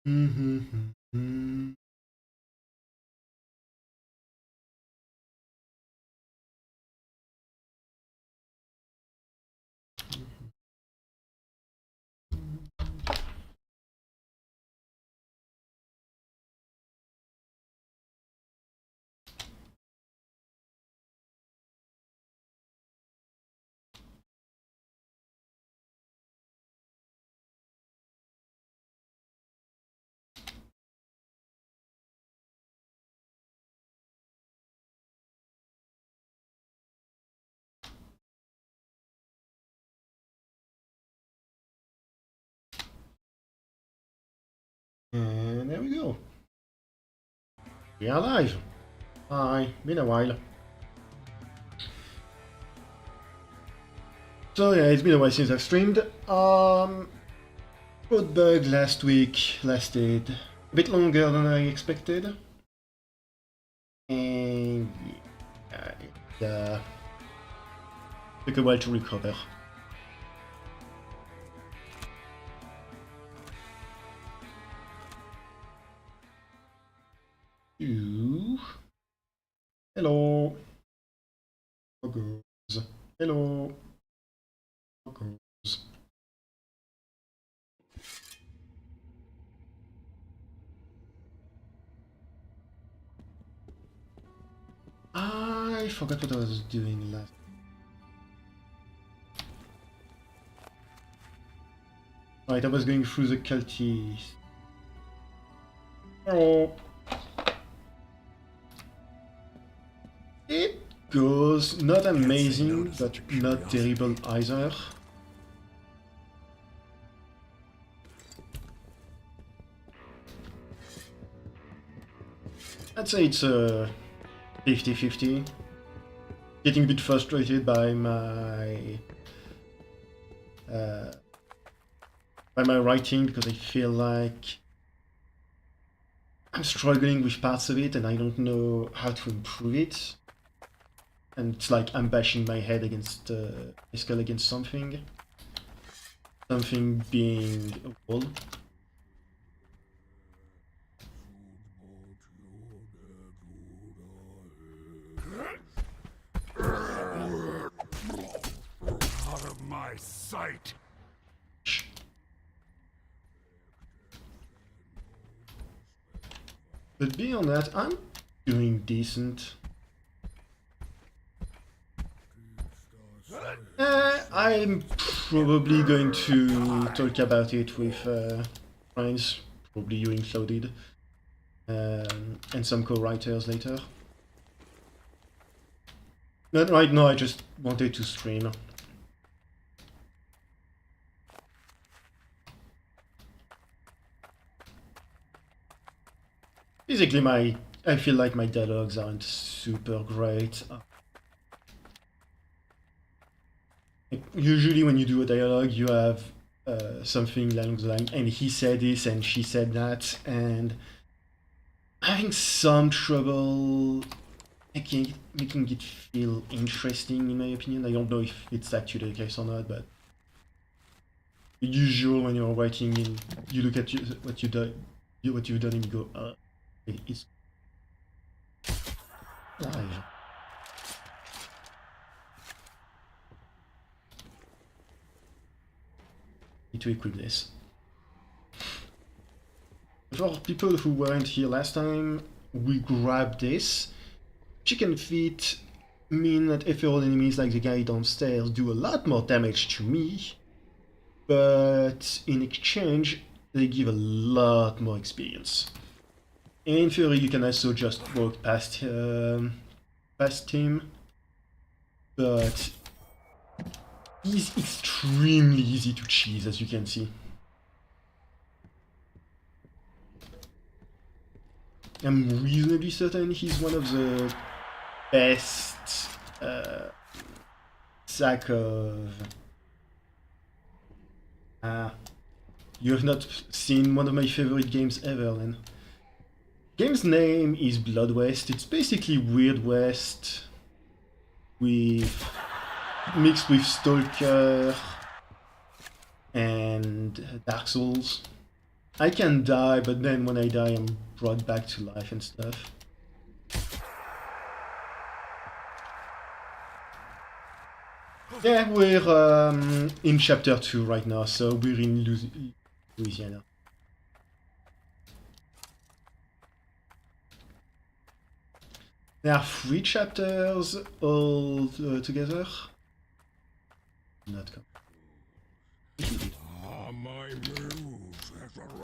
Mm-hmm. And there we go. We are live. Hi, been a while. So yeah, it's been a while since I've streamed. Roadbug last week lasted a bit longer than I expected. And yeah, it took a while to recover. Ooh. Hello. How goes? Hello. How goes? I forgot what I was doing last. Right, I was going through the Cultists. Hello. It goes not amazing, but not terrible either. I'd say it's a 50-50. Getting a bit frustrated by my writing because I feel like I'm struggling with parts of it and I don't know how to improve it. And it's like I'm bashing my head against my skull against something. Something being a wall. Out of my sight. But beyond that, I'm doing decent. I'm probably going to talk about it with friends, probably you included, and some co-writers later. But right now I just wanted to stream. Basically I feel like my dialogues aren't super great. Usually when you do a dialogue you have something along the line, and he said this and she said that, and having some trouble making it feel interesting in my opinion. I don't know if it's actually the case or not, but usual when you're writing in, you look at what you've done and you go, it's live. Need to equip this. For people who weren't here last time, we grabbed this. Chicken feet mean that ephemeral enemies like the guy downstairs do a lot more damage to me, but in exchange they give a lot more experience. In theory you can also just walk past him, but he's extremely easy to cheese, as you can see. I'm reasonably certain he's one of the best sack of... you have not seen one of my favorite games ever, then. Game's name is Blood West. It's basically Weird West with mixed with Stalker and Dark Souls. I can die, but then when I die, I'm brought back to life and stuff. Yeah, we're in chapter 2 right now, so we're in Louisiana. There are 3 chapters all together. Not come. My muse has arrived.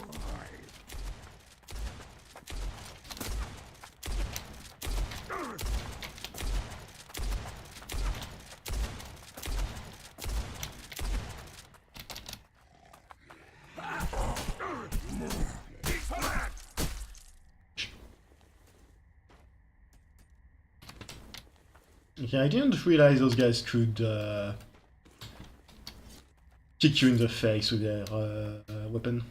Okay, I didn't realize those guys could kick you in the face with their weapon.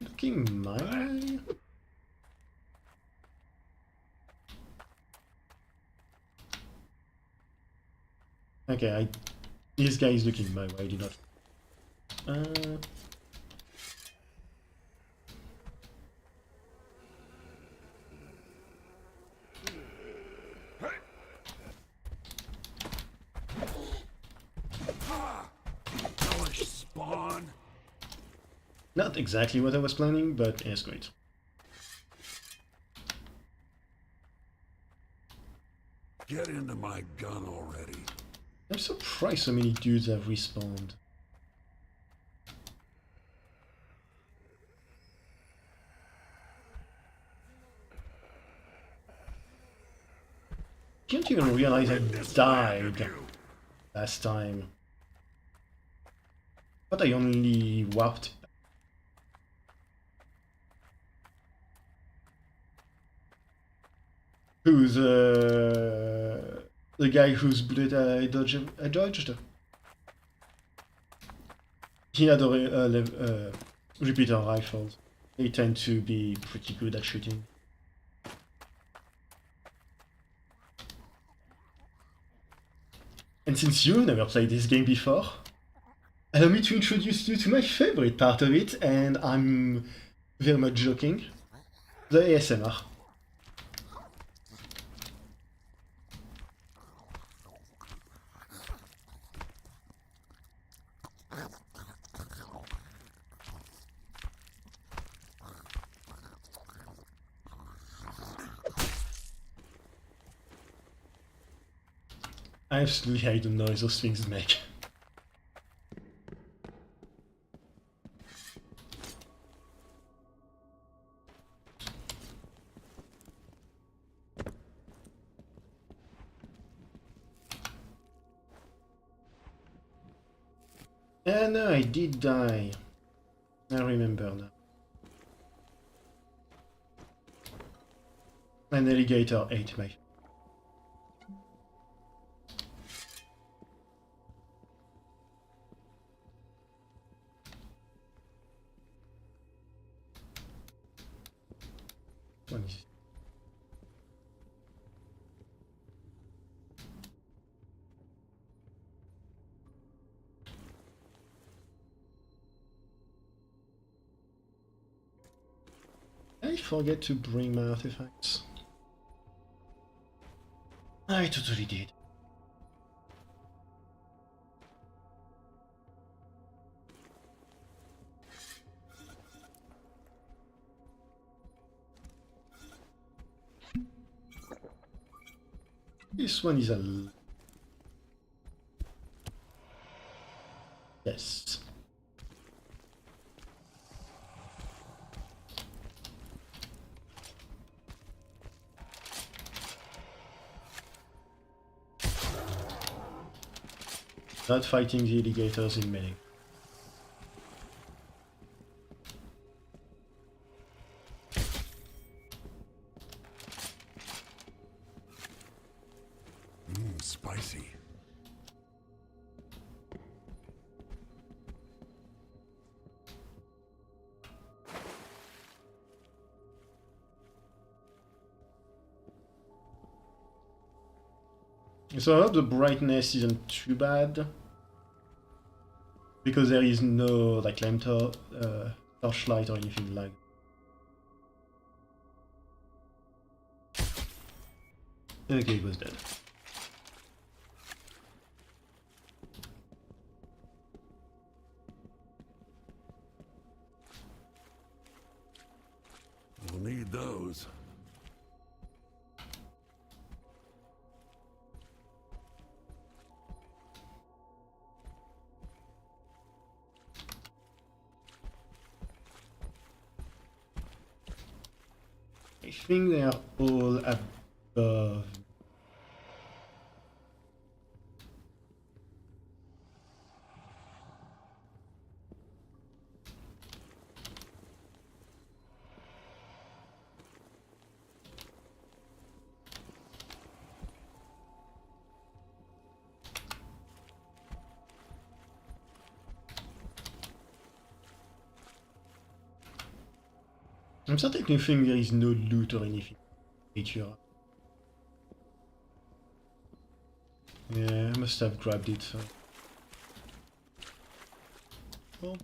Looking my way? Okay, this guy is looking my way, I did not. Hellish spawn. Not exactly what I was planning, but it's great. Get into my gun already. I'm surprised so many dudes have respawned. Didn't even realize I died last time. But I only warped. Who's the guy whose bullet I dodged? He had a repeater rifles. They tend to be pretty good at shooting. And since you've never played this game before, allow me to introduce you to my favorite part of it, and I'm very much joking, the ASMR. I absolutely hate the noise those things make. No, I did die. I remember now. An alligator ate me. What is it? I forget to bring my artifacts. I totally did. This one is a... Yes. Not fighting the alligators in melee. Spicy. So I hope the brightness isn't too bad. Because there is no like torchlight or anything like that. Okay, it was dead. We'll need those. I think they are all above. I'm starting to think there is no loot or anything. Nature. Yeah, I must have grabbed it. So. Oh.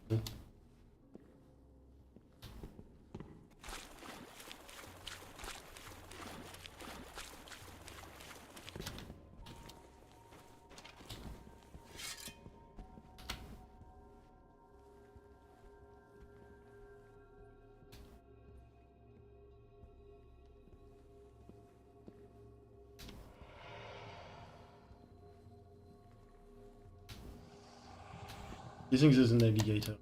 You think there's an alligator?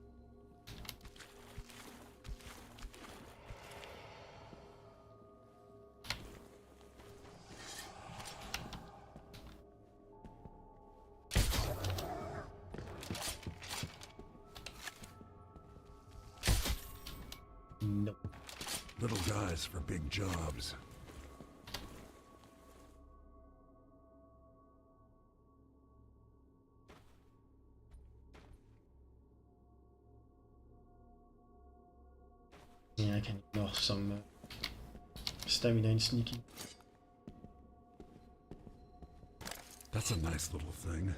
No. Little guys for big jobs. Yeah, I can ignore some stamina and sneaking. That's a nice little thing.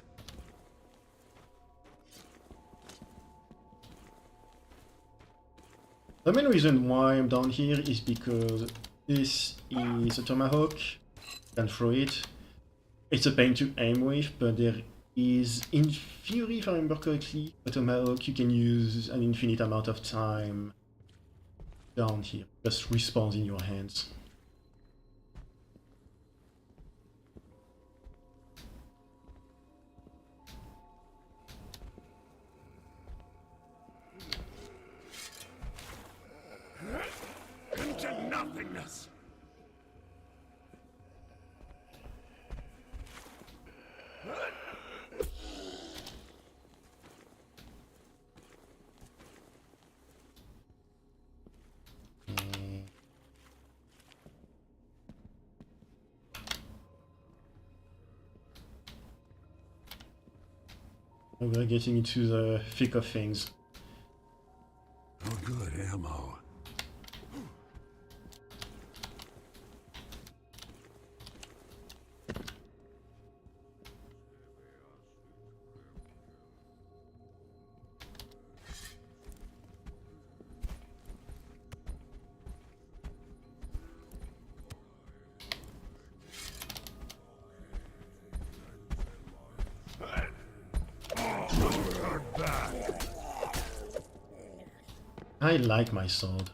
The main reason why I'm down here is because this is a tomahawk. You can throw it. It's a pain to aim with, but there is, in theory, if I remember correctly, a tomahawk you can use an infinite amount of time down here. Just respawns in your hands. Into nothingness. We're getting into the thick of things. Oh, good ammo. I like my sword.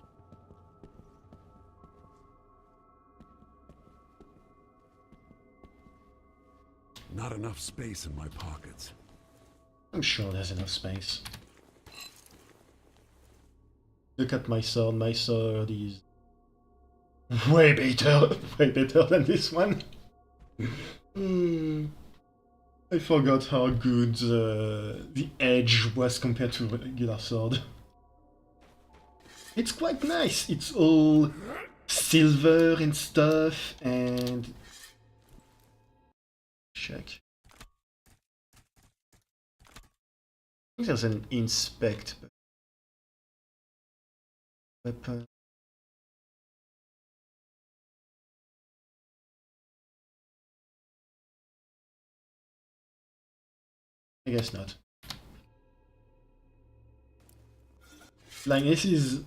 Not enough space in my pockets. I'm sure there's enough space. Look at my sword. My sword is way better than this one. I forgot how good the edge was compared to a regular sword. It's quite nice. It's all silver and stuff, and check. I think there's an inspect weapon. I guess not. Like, this is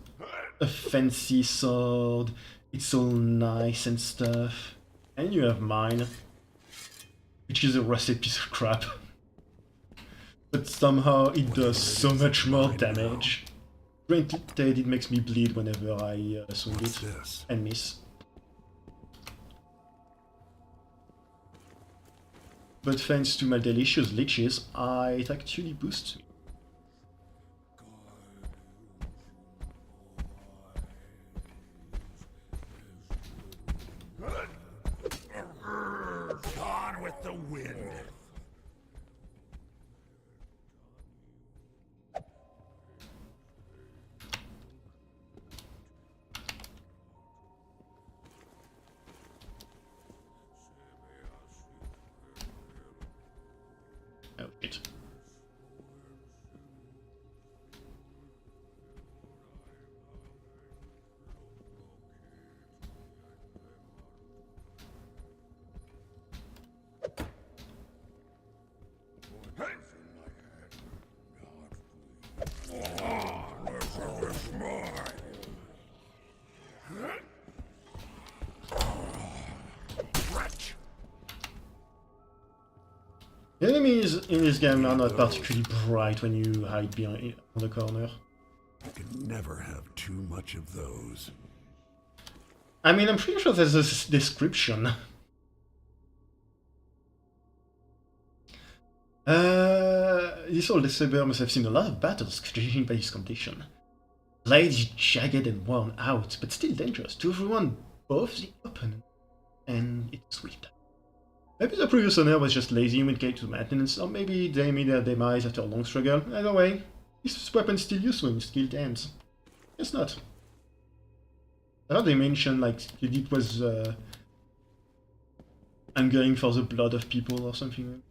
a fancy sword. It's all nice and stuff. And you have mine, which is a rusted piece of crap. But somehow it does so much more damage. Granted, it makes me bleed whenever I swing it and miss. But thanks to my delicious leeches, it actually boosts me. Gone with the wind. Oh, shit. The enemies in this game are not particularly bright when you hide behind on the corner. You can never have too much of those. I mean, I'm pretty sure there's a description. This old saber must have seen a lot of battles judging by his condition. Blade is jagged and worn out, but still dangerous to everyone, both the opponent and its wielder. Maybe the previous owner was just lazy when it came to maintenance, or maybe they made their demise after a long struggle. Either way, this weapon is still useful in skilled hands. Guess not. I thought they mentioned like it was I'm going for the blood of people or something.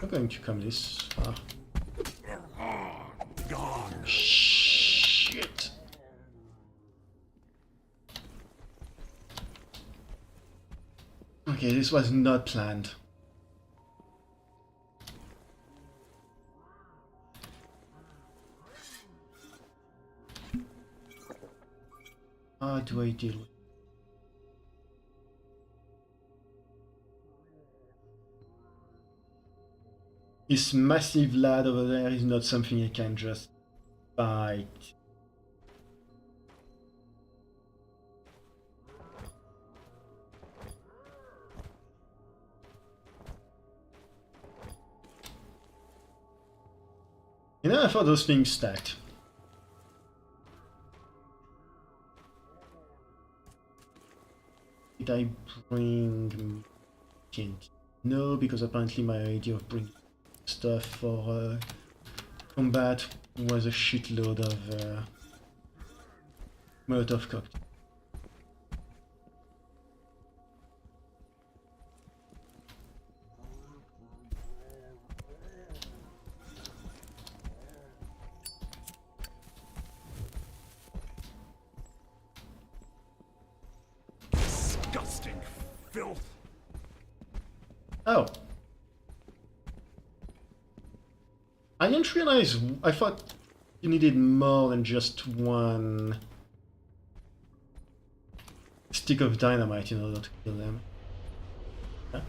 I'm going to come this far. Gone. Shit. Okay, this was not planned. How do I deal with it? This massive lad over there is not something I can just fight. You know, I thought those things stacked. Did I bring TNT? No, because apparently my idea of bringing stuff for combat was a shitload of Molotov cocktail. Disgusting filth. Oh. I didn't realize, I thought you needed more than just one stick of dynamite in order to kill them. Huh?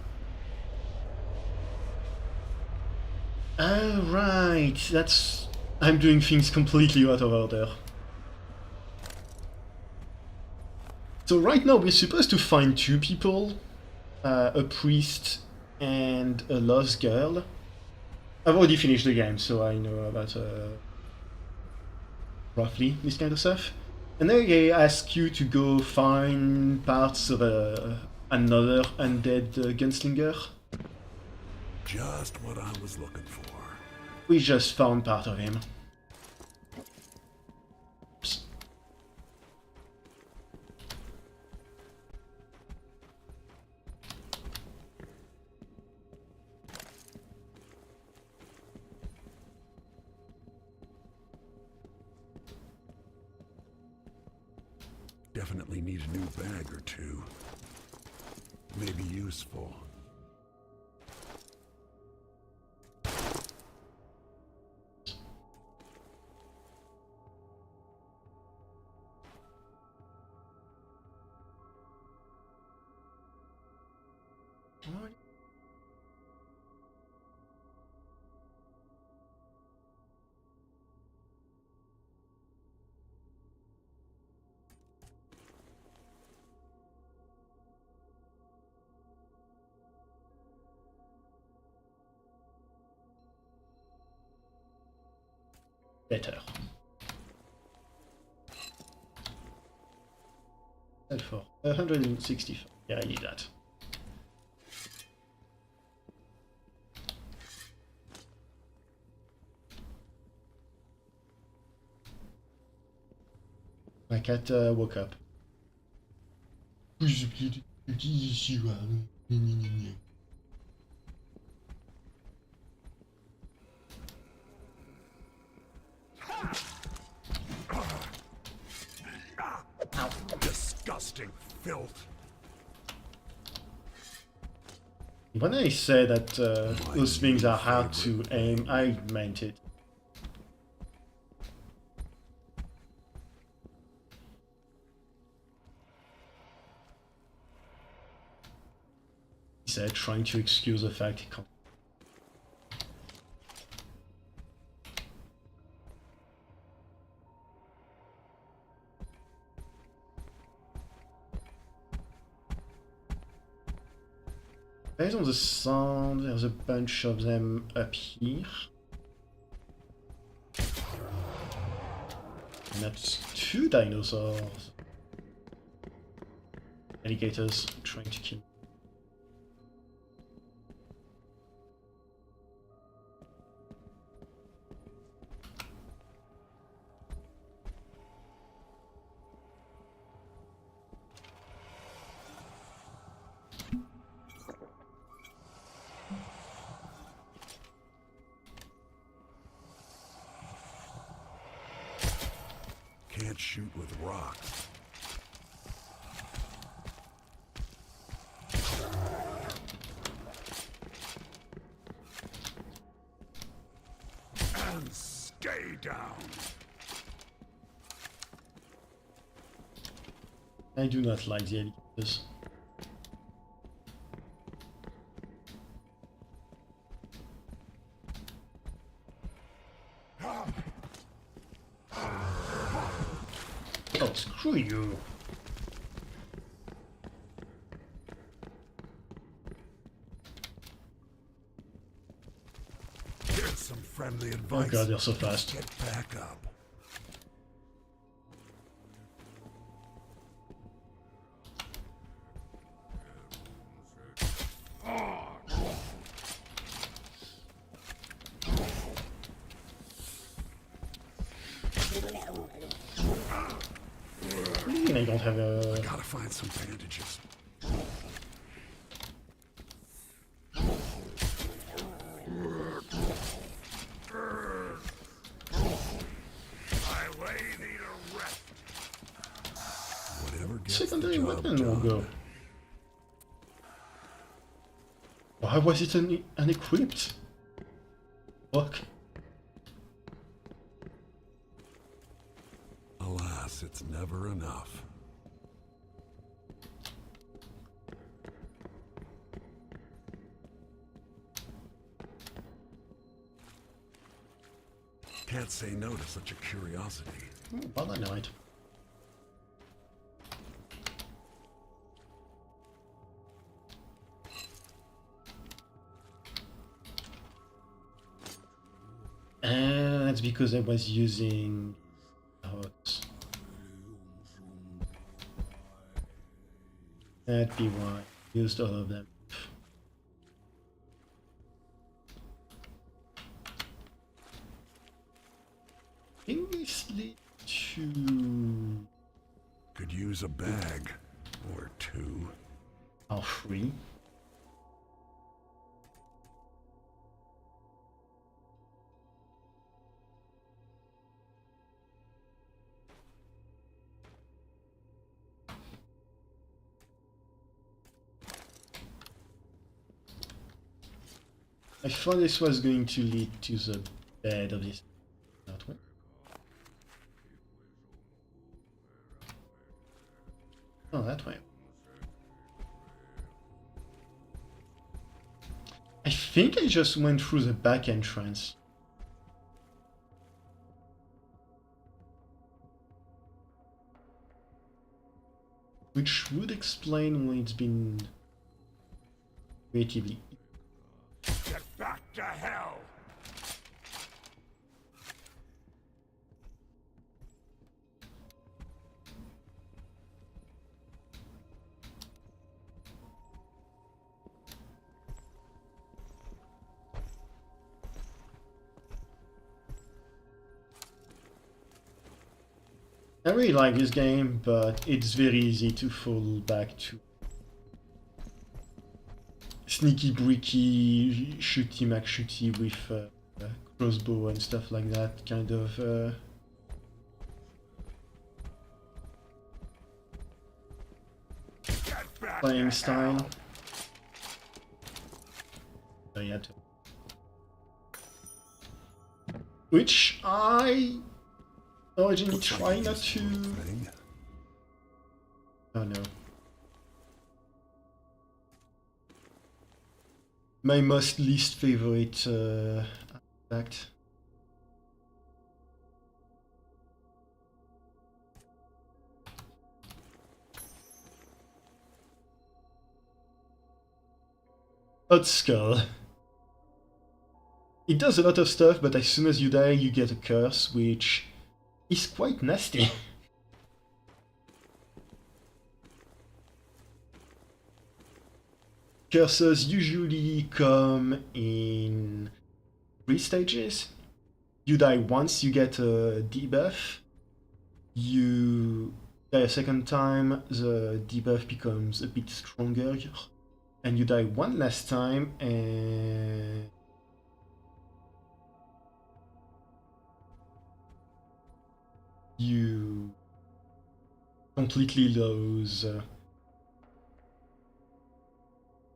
Oh, right, that's... I'm doing things completely out of order. So right now we're supposed to find two people, a priest and a lost girl. I've already finished the game, so I know about roughly this kind of stuff. And then they ask you to go find parts of another undead gunslinger. Just what I was looking for. We just found part of him. Definitely need a new bag or two. Maybe useful. Better. And for 165. Yeah, I need that. My cat woke up. Disgusting filth. When I say that those things are hard to aim, I meant it. He said, trying to excuse the fact he can't. Based on the sound, there's a bunch of them up here. And that's 2 dinosaurs. Alligators trying to kill me. Can't shoot with rocks. And stay down. I do not like the alligators. Oh, screw you. Here's some friendly advice. Oh god, they're so fast. Get back up. What do you mean I don't have a... Gotta find some bandages. My way need a rest. Whatever gets Secondary the job weapon will done. go. Why was it unequipped? Fuck. Alas, it's never enough. Can't say no to such a curiosity. Well, I know it. And that's because I was using hooks. That'd be why I used all of them. I think this leads to... Could use a bag or two. our free. I thought this was going to lead to the bed of this. That way. Oh, that way. I think I just went through the back entrance. Which would explain why it's been creatively. Get back to hell! I really like this game, but it's very easy to fall back to sneaky bricky, shooty McShooty with crossbow and stuff like that kind of playing style. So yeah, which I originally try not to. Oh no. My most least favorite act. Hot Skull. It does a lot of stuff, but as soon as you die, you get a curse, which is quite nasty. Curses usually come in 3 stages. You die once, you get a debuff. You die a second time, the debuff becomes a bit stronger. And you die one last time, and you completely lose.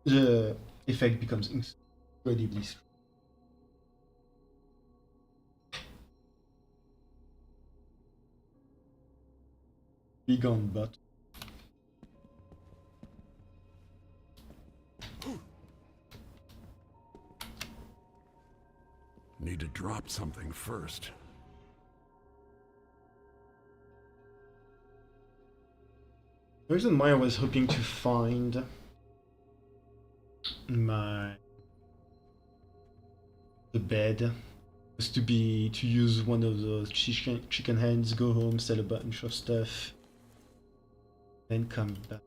The effect becomes incredibly strong. Big on butt. Need to drop something first. The reason why I was hoping to find the bed was to use one of those chicken hands, go home, sell a bunch of stuff, then come back.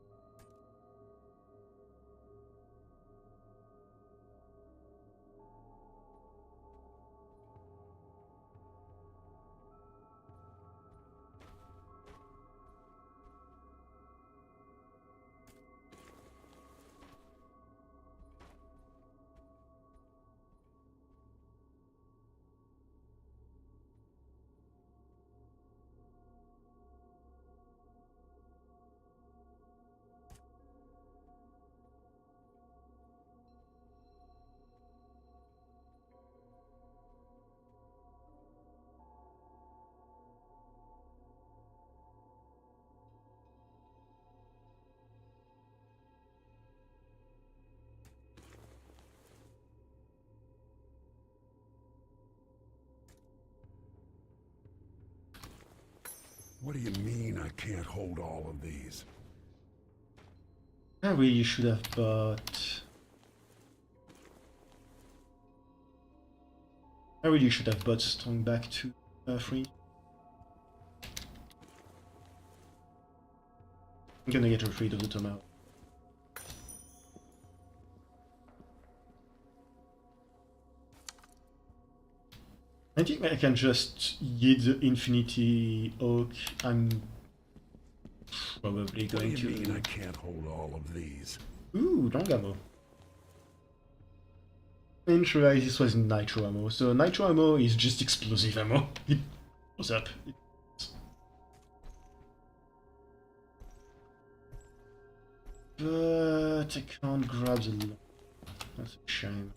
What do you mean I can't hold all of these? I really should have bought. I really should have bought Strong back to 3. I'm gonna get rid of the tomahawk. I think I can just yeet the Infinity Oak. I'm probably going What do you mean to. I can't hold all of these? Ooh, long ammo. I didn't realize this was nitro ammo. So nitro ammo is just explosive ammo. It blows up. But I can't grab the lock. That's a shame.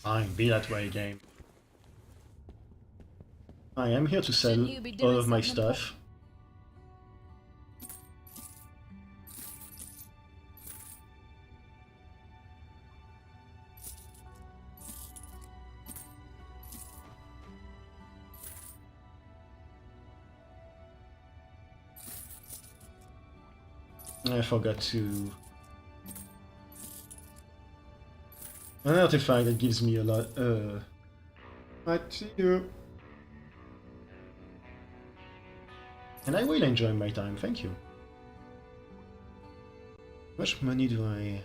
Fine, be that way, game. I am here to sell Shouldn't you be doing all of my something stuff. I forgot to... An artifact that gives me a lot... Right, see you. And I will enjoy my time, thank you. How much money do I...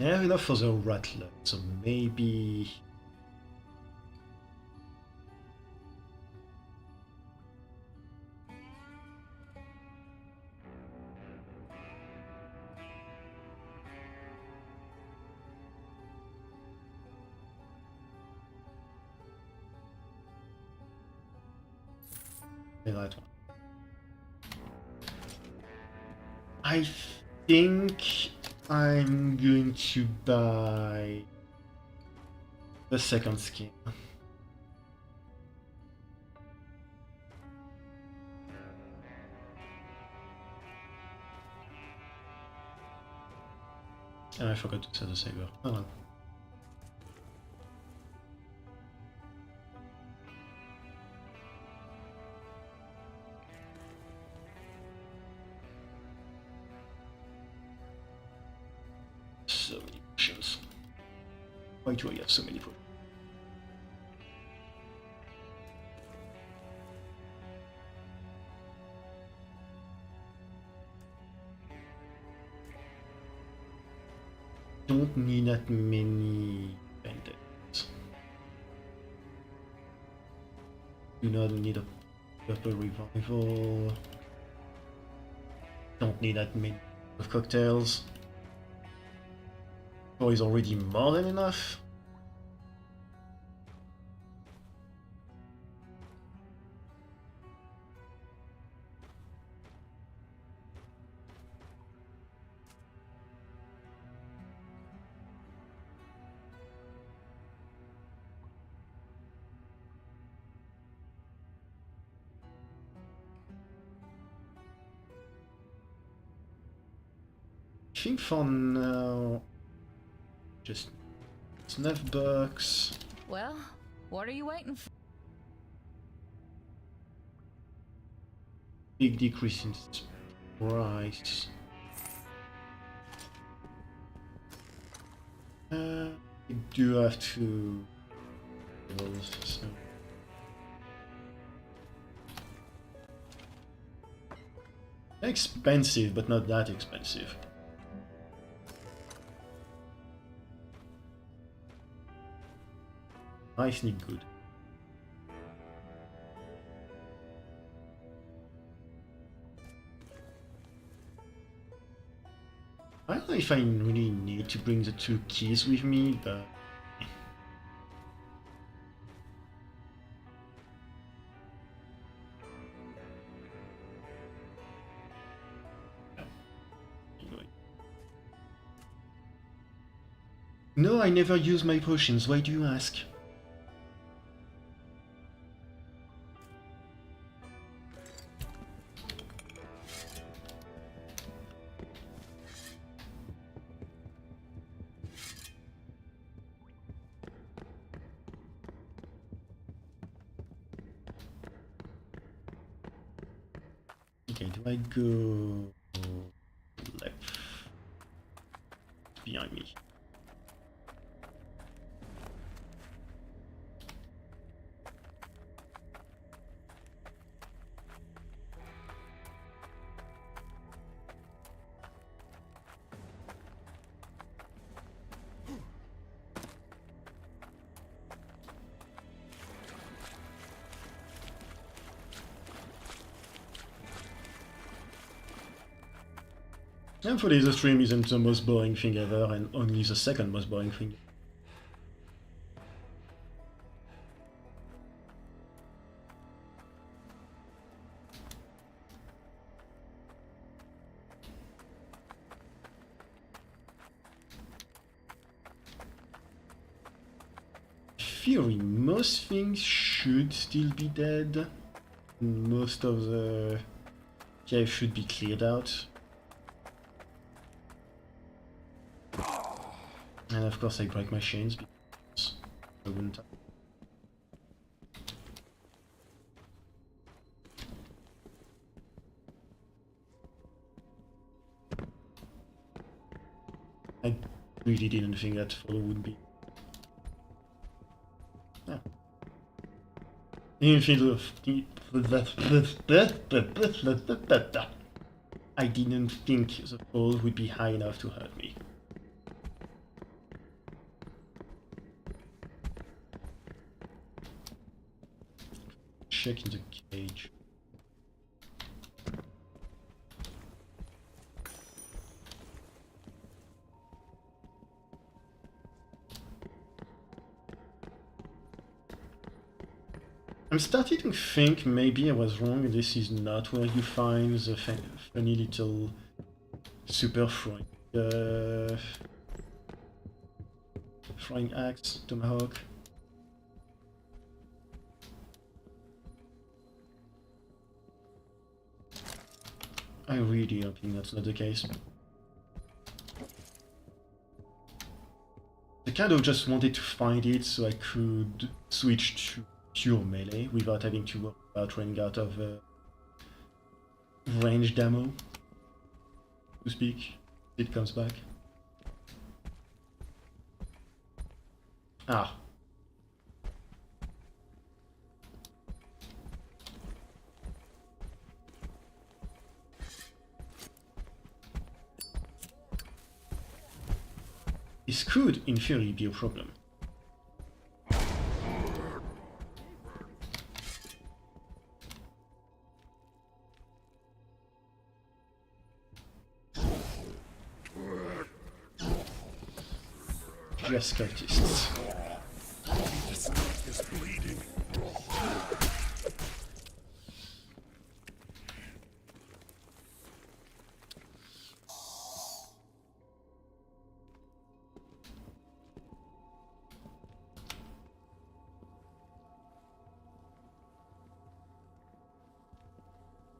I have enough for the rattler, so maybe... that one. I think I'm going to buy the second skin. I forgot to set the saver. Oh well. So many potions. Why do I have so many potions? Don't need that many bandits. Do not need a purple revival. Don't need that many of cocktails. 4 is already more than enough. I think for now, just snuff box. Well, what are you waiting for? Big decrease in price. I do have to. So. Expensive, but not that expensive. I sneak good. I don't know if I really need to bring the 2 keys with me, but... Anyway. No, I never use my potions, why do you ask? Okay, do I go left? Behind me. Hopefully the stream isn't the most boring thing ever and only the second most boring thing. Theory, most things should still be dead. Most of the cave should be cleared out. And of course I break my chains because I wouldn't. I really didn't think that follow would be. Ah. I didn't think the fall would be high enough to hurt me. Check in the cage. I'm starting to think maybe I was wrong. This is not where you find the funny little super frying axe, tomahawk. I really hoping that's not the case. I kind of just wanted to find it so I could switch to pure melee without having to worry about running out of ranged ammo, to speak. It comes back. Ah. This could, in theory, be a problem. Yes, cultists. Is bleeding.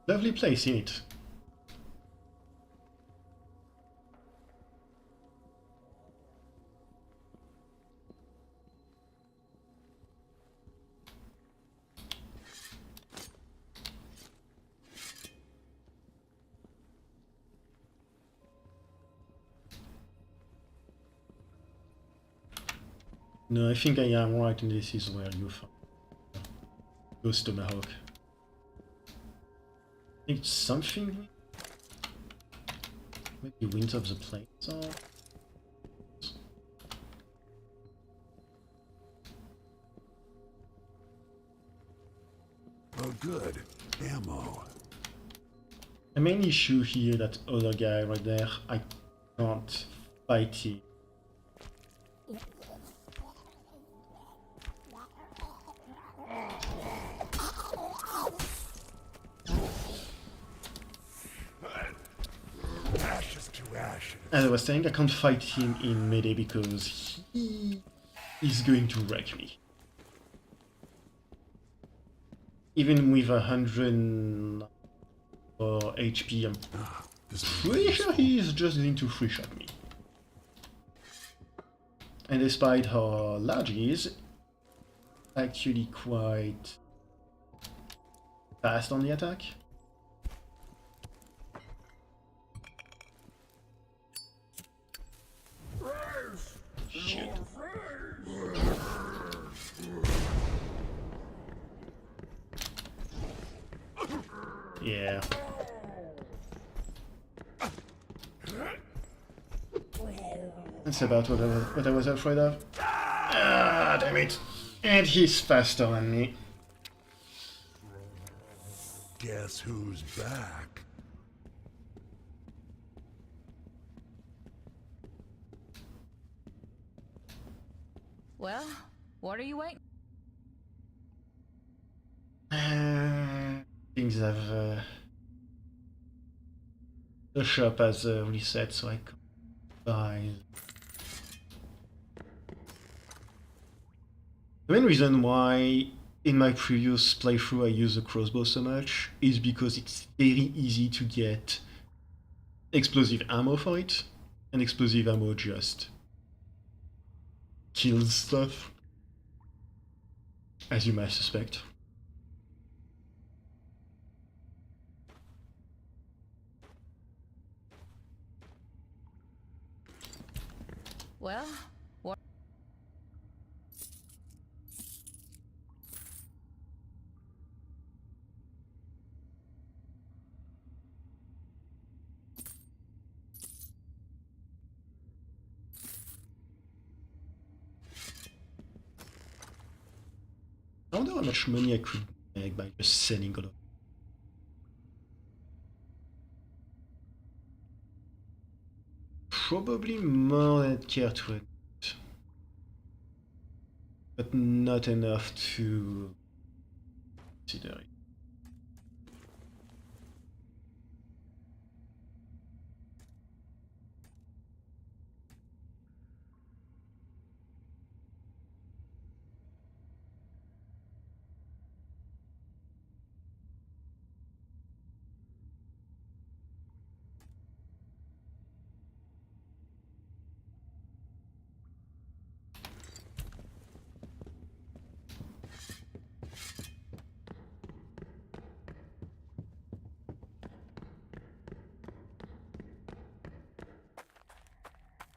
Lovely place, isn't it? No, I think I am right, and this is where you found those tomahawk. I think it's something. Maybe Winds of the Plains or. Oh, good. Ammo. The main issue here, that other guy right there, I can't fight him. Ashes to ashes. As I was saying, I can't fight him in melee because he is going to wreck me. Even with 100 HP, I'm pretty sure he is just going to free shot me. And despite how large he is, actually quite fast on the attack. Shit. Yeah. That's about what I was afraid of. Ah, damn it. And he's faster than me. Guess who's back? Well, what are you waiting? Things have the shop has reset, so I can buy. The main reason why in my previous playthrough I use the crossbow so much is because it's very easy to get explosive ammo for it, and explosive ammo just kills stuff, as you might suspect. Well, what? I wonder how much money I could make by just selling all of it. Probably more than I'd care to admit, but not enough to consider it.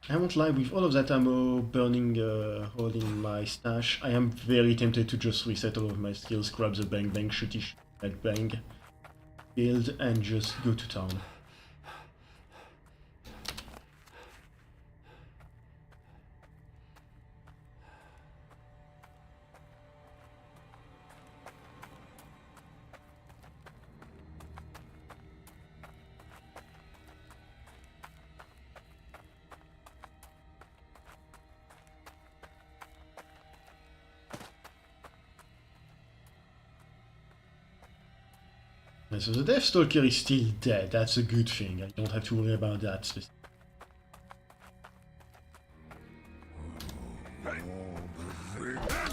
I won't lie, with all of that ammo burning a hole in my stash, I am very tempted to just reset all of my skills, grab the bang bang shooty that bang build, and just go to town. So the Deathstalker is still dead, that's a good thing, I don't have to worry about that specifically.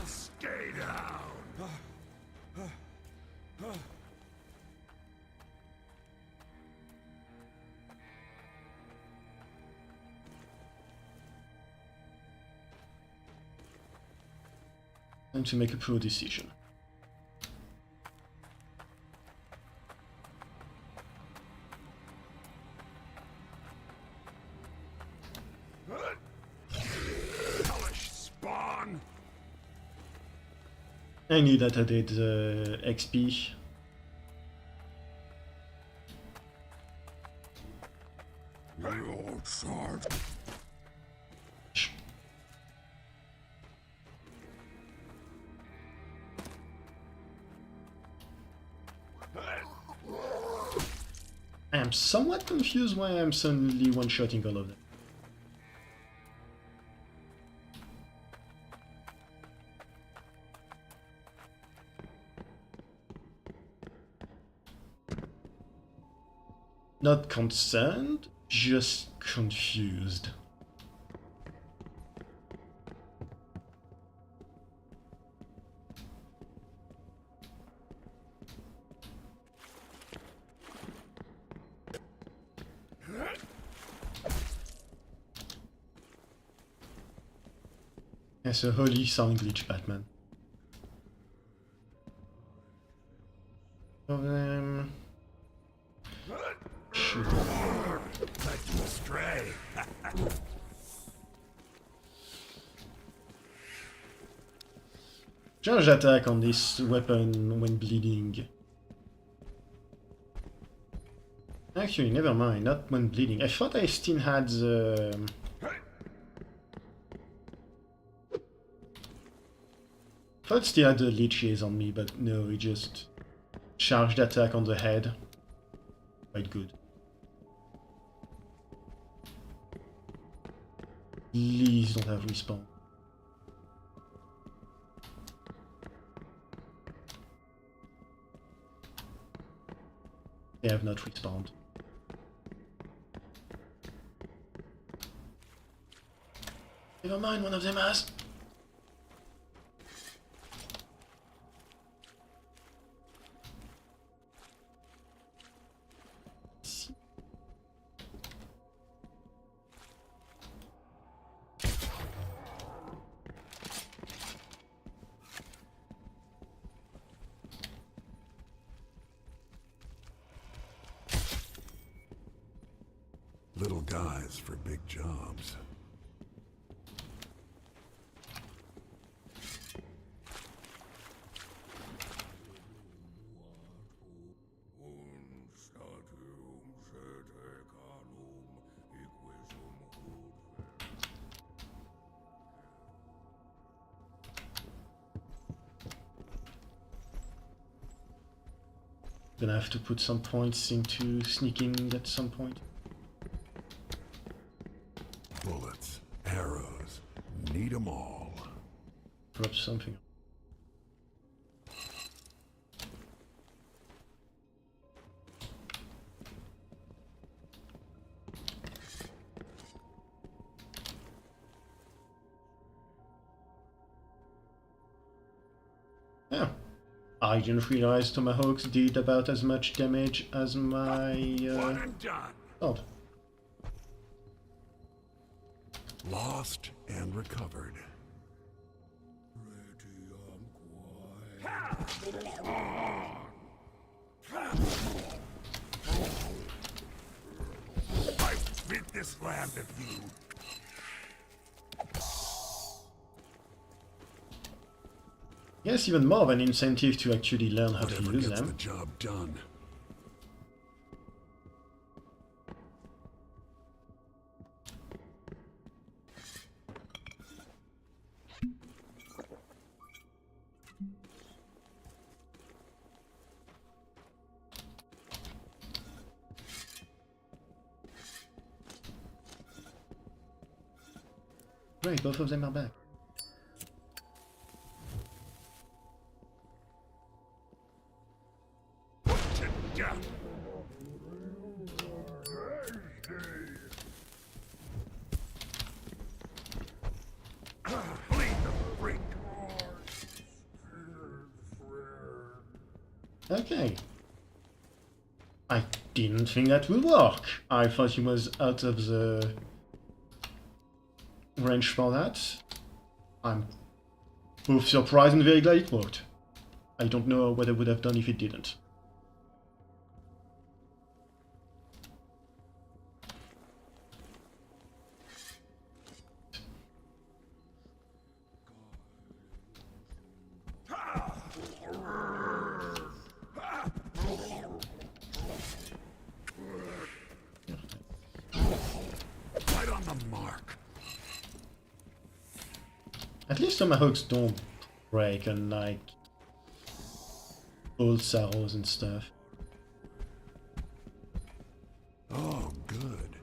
Stay down. Time to make a poor decision. Hellish spawn. I knew that I did XP. Your charge. I am somewhat confused why I'm suddenly one-shotting all of them. Not concerned, just confused. That's a holy sound glitch, Batman. Shoot. Led you astray. Charge attack on this weapon when bleeding. Actually, never mind, not when bleeding. I thought I still had the... I thought I still had the leeches on me, but no, it just charged attack on the head. Quite good. Please don't have respawn. They have not respawned. Never mind, one of them has. Little guys for big jobs. Gonna have to put some points into sneaking at some point. Bullets, arrows, need 'em all. Drop something. Yeah. I didn't realize tomahawks did about as much damage as my One and done. sword. Lost and recovered. I rid this land of you. Yes, even more of an incentive to actually learn how to Whatever use gets the them. job done. Great, both of them are back. Yeah. Bleed the freak. Okay. I didn't think that would work. I thought he was out of the range for that. I'm both surprised and very glad it worked. I don't know what I would have done if it didn't. Right on the mark. At least tomahawks don't break unlike old arrows and stuff. Oh, good.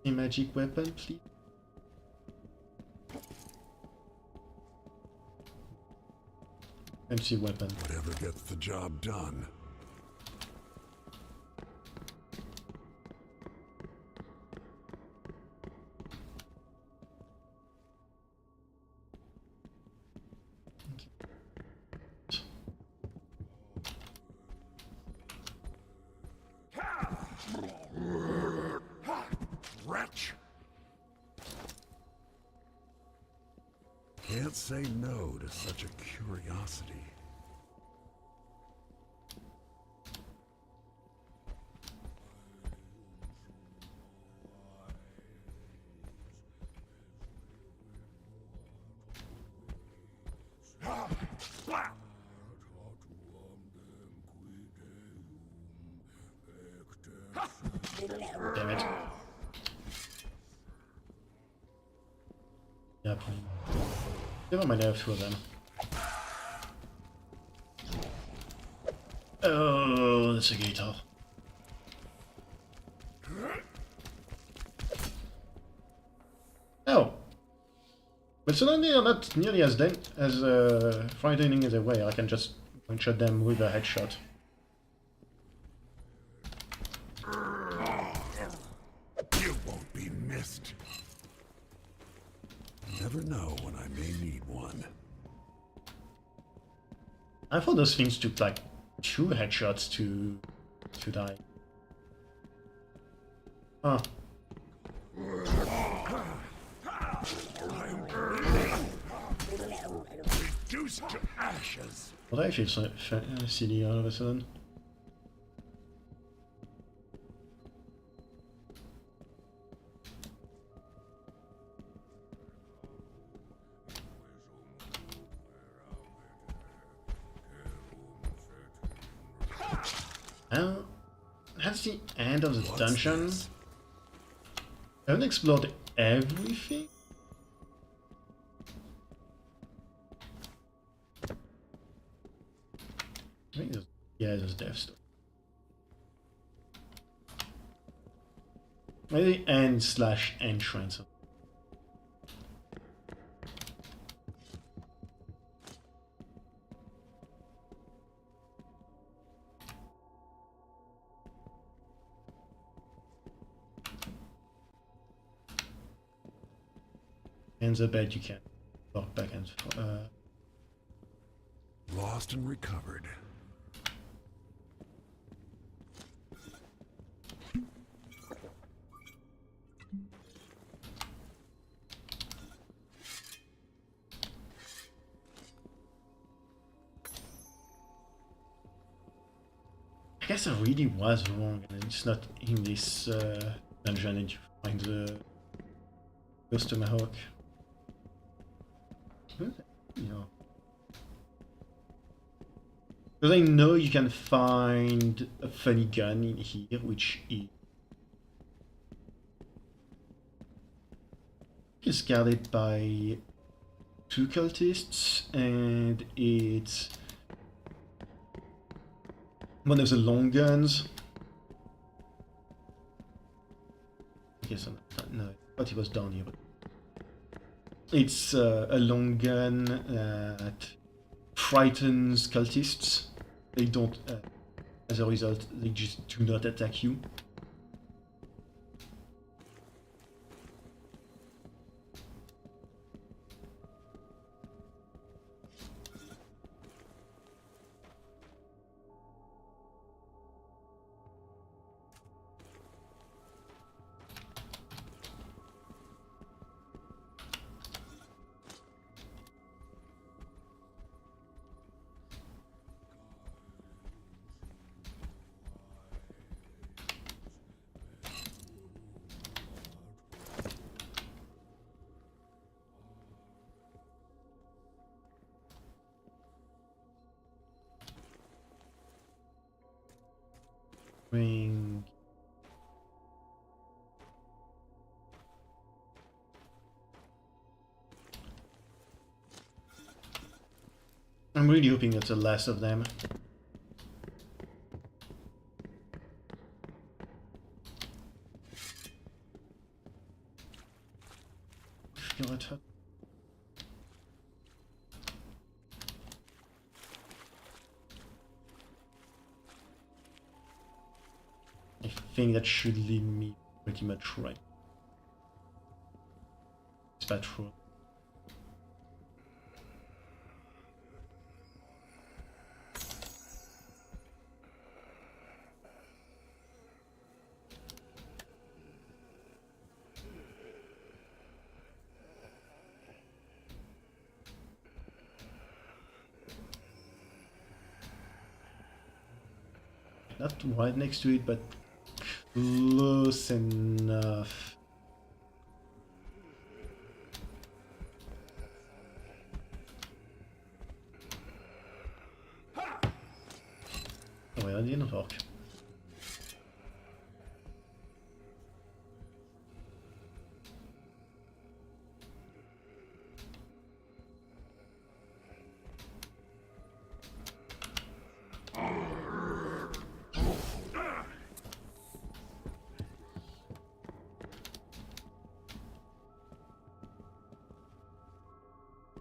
A magic weapon, please. Empty weapon. Whatever gets the job done. Wretch! Can't say no to such a curiosity. Damn it. Yep. Never mind, I have two of them. Oh, that's a gator. Oh. But suddenly they're not nearly as frightening as they were. I can just one-shot them with a headshot. You won't be missed. You never know when I may need one. I thought those things took like 2 headshots to die. Huh. Reduced to ashes. Well, I feel so silly all of a sudden. Well, that's the end of the dungeon. This? I haven't explored everything. I think there's, yeah, there's death stuff. Maybe end/entrance. Ends a bed you can walk back and Lost and recovered. I guess I really was wrong, and it's not in this dungeon that you find the Ghost Tomahawk. Yeah. Because I know you can find a funny gun in here, which is guarded by 2 cultists, and it's one of the long guns. I guess no, I thought it was down here. But it's a long gun that frightens cultists. They don't, as a result, they just do not attack you. Ring. I'm really hoping that's the last of them. God. I think that should lead me pretty much right. It's patrol. Not right next to it, but close enough. Oh, ja, die nog ook.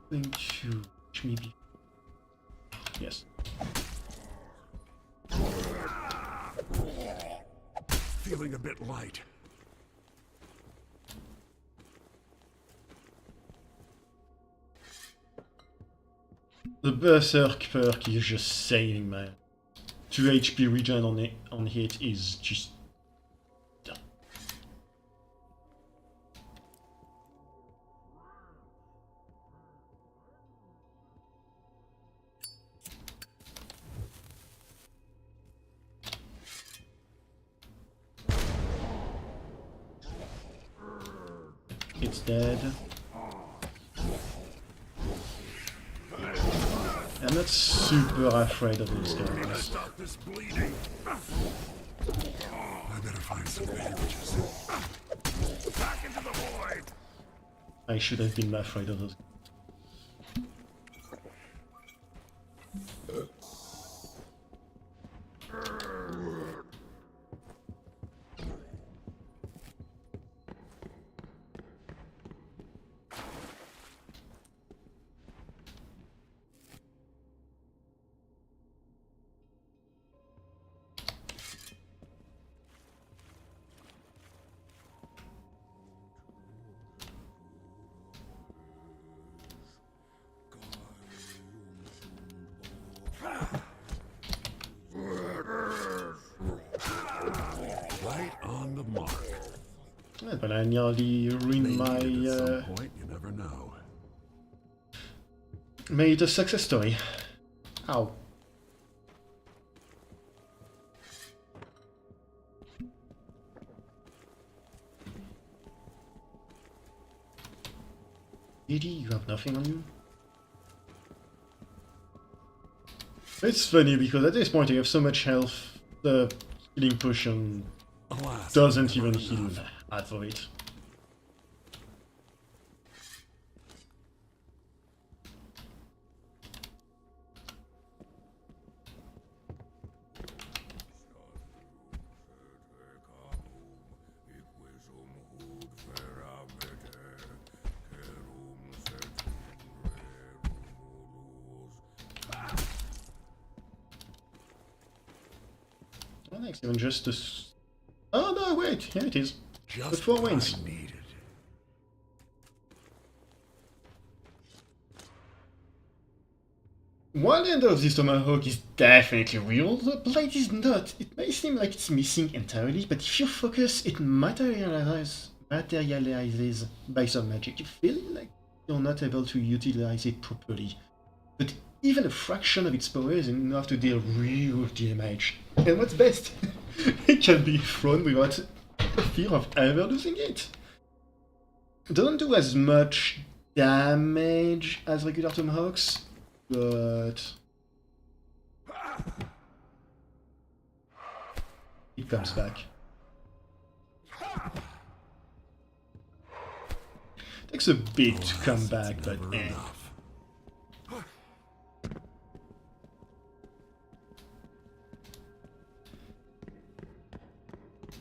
Going to maybe. Yes. Feeling a bit light. The Berserk perk is just saving, man. 2 HP regen on hit is just done. It's dead. I'm not super afraid of these guys. Stop this bleeding. I better find some bandages. Back into the void. I should have been afraid of those. Right on the mark. Yeah, but I nearly ruined my. Maybe at some point, you never know. Made a success story. Ow. Really? You have nothing on you? It's funny because at this point I have so much health, the healing potion Alas, doesn't never even heal enough. half of it. Oh, thanks, even just a... Oh no, wait, here it is. Just With 4 what wins. I needed. One end of this tomahawk is definitely real, the blade is not. It may seem like it's missing entirely, but if you focus, it materializes by some magic. You feel like you're not able to utilize it properly. But even a fraction of its power is enough to deal real damage. And what's best, it can be thrown without a fear of ever losing it. It doesn't do as much damage as regular tomahawks, but it comes back. Takes a bit to come back, but Never eh. enough.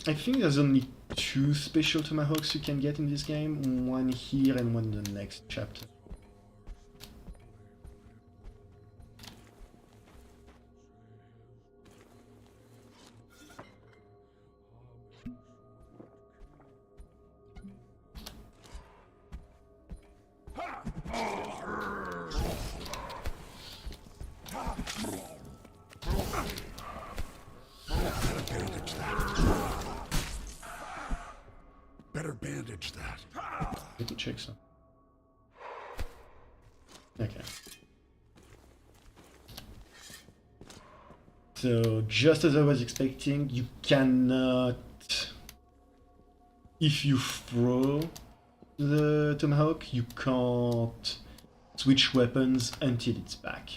I think there's only 2 special tomahawks you can get in this game, one here and one in the next chapter. Better bandage that. Let me check some. Okay. So, just as I was expecting, you cannot... If you throw the tomahawk, you can't switch weapons until it's back.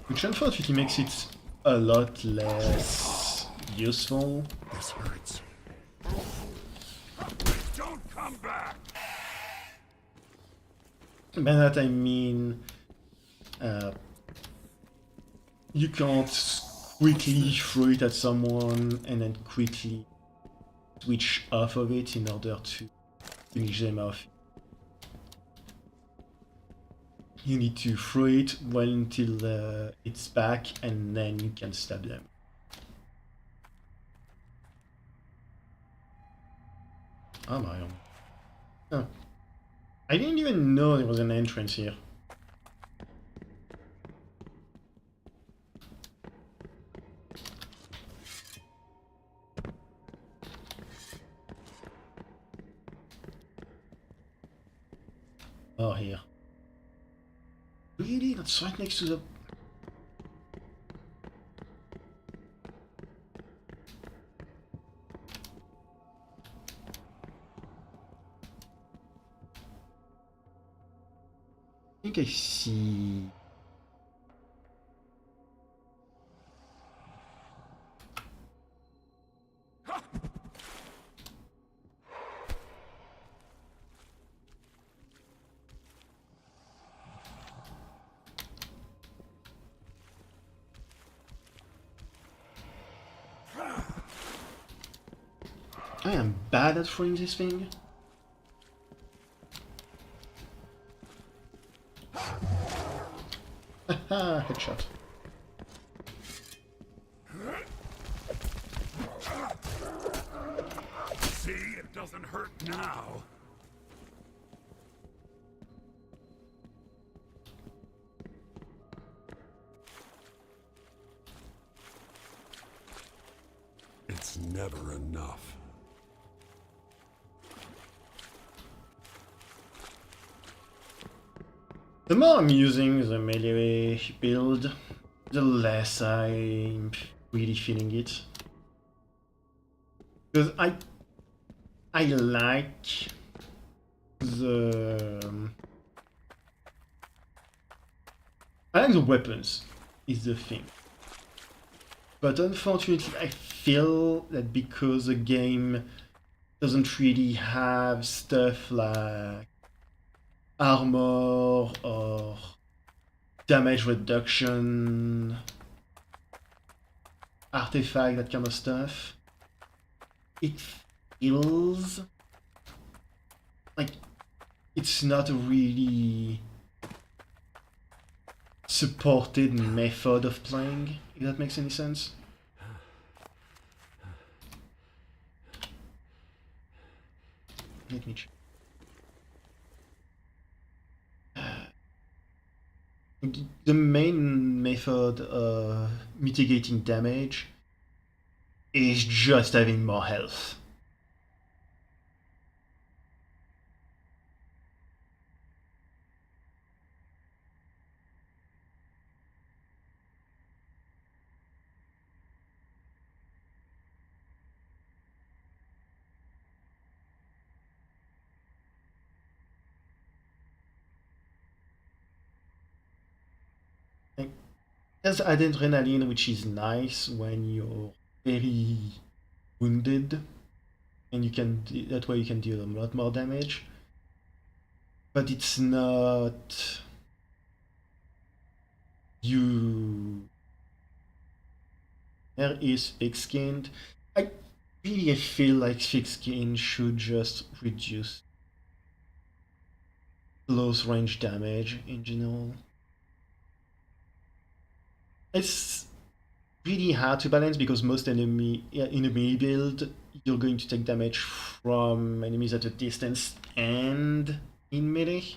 Which unfortunately makes it a lot less useful. This hurts. Don't come back. By that I mean you can't quickly throw it at someone and then quickly switch off of it in order to finish them off. You need to throw it well until it's back and then you can stab them. Oh my god. Oh. I didn't even know there was an entrance here. Oh, here. Really? That's right next to the... I think I see... I am bad at throwing this thing. Haha, headshot. See, it doesn't hurt now. It's never enough. The more I'm using the melee build, the less I'm really feeling it. Because I like the weapons is the thing. But unfortunately I feel that because the game doesn't really have stuff like armor or damage reduction, artifact, that kind of stuff, it feels like it's not a really supported method of playing, if that makes any sense. Let me check. The main method of mitigating damage is just having more health. There's added adrenaline, which is nice when you're very wounded, and you can that way you can deal a lot more damage. But it's not you. There is thick skinned. I really feel like thick skin should just reduce close range damage in general. It's really hard to balance because most enemy in a melee build you're going to take damage from enemies at a distance and in melee.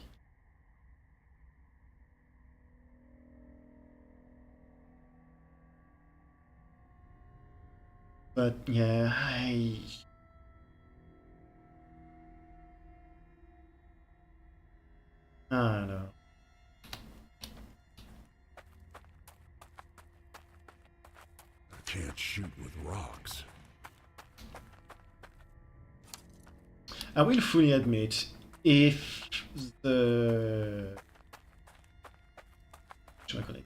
But yeah, I don't know. Can't shoot with rocks. I will fully admit, if the... Should I call it?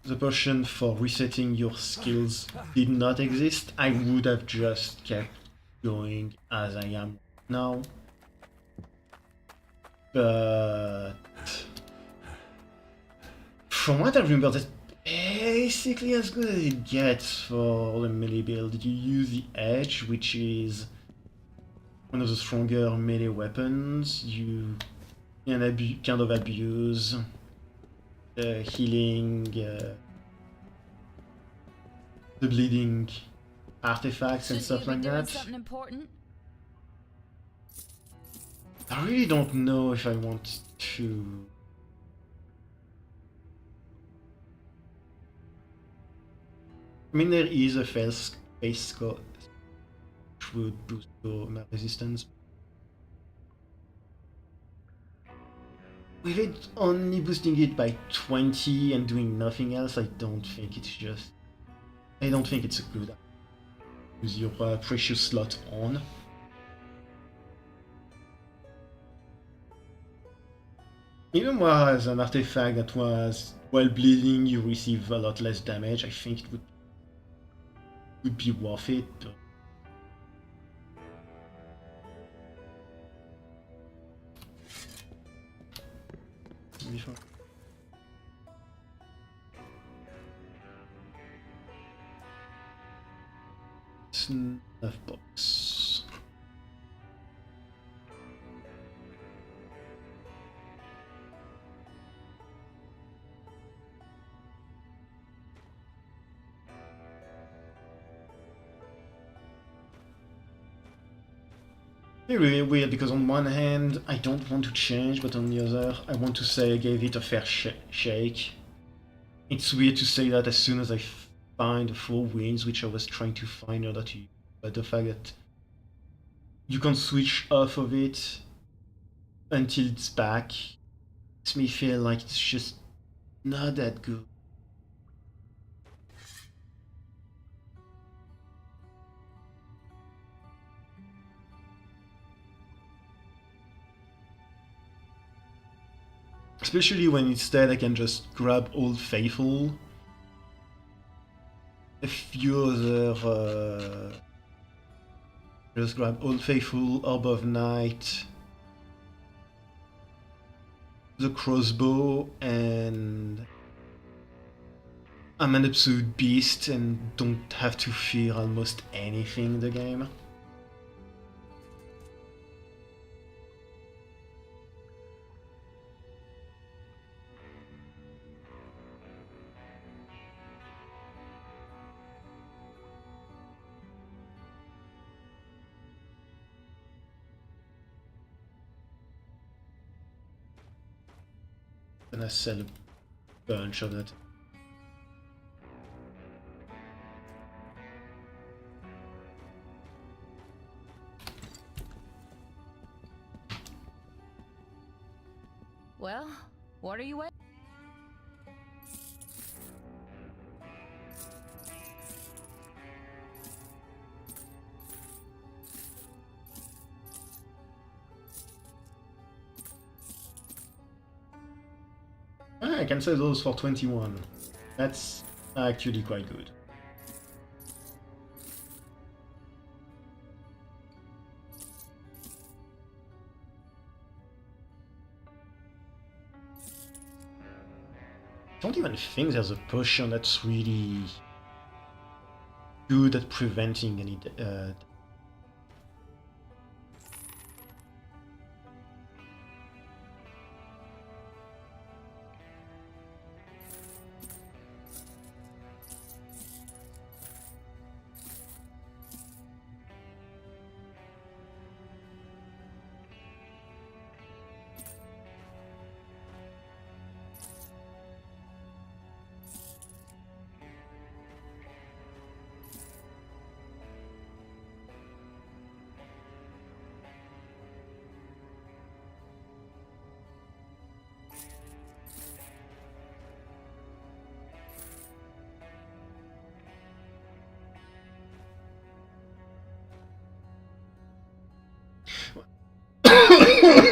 The potion for resetting your skills did not exist, I would have just kept going as I am now. But from what I remember, that's basically as good as it gets for the melee build. You use the edge, which is one of the stronger melee weapons. You can kind of abuse the healing, the bleeding artifacts and stuff like that. Something important? I really don't know if I want to. I mean, there is a face score which would boost your resistance. With it only boosting it by 20 and doing nothing else, I don't think it's just. I don't think it's a good. Use your precious slot on. Even as an artifact that was while bleeding, you receive a lot less damage. I think it would be worth it. But snuff box. It's really weird because on one hand I don't want to change, but on the other I want to say I gave it a fair shake. It's weird to say that as soon as I find the 4 wins, which I was trying to find in order to, but the fact that you can switch off of it until it's back makes me feel like it's just not that good. Especially when instead I can just grab Old Faithful, a few other, just grab Old Faithful, Orb of Night, the crossbow, and I'm an absolute beast and don't have to fear almost anything in the game. And I sell a bunch of that. Well, what are you waiting? I can sell those for 21. That's actually quite good. I don't even think there's a potion that's really good at preventing any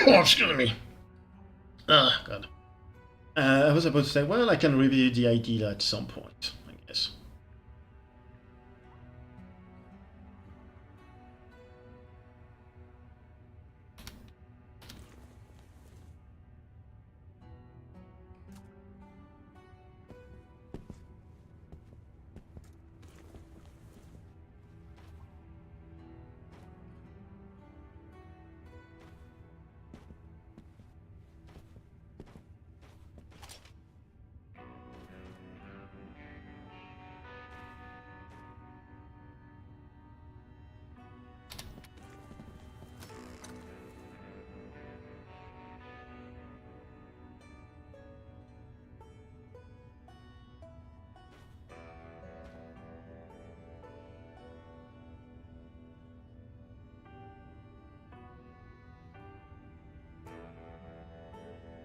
oh, excuse me. Ah, God. I was about to say, well, I can review the idea at some point, I guess.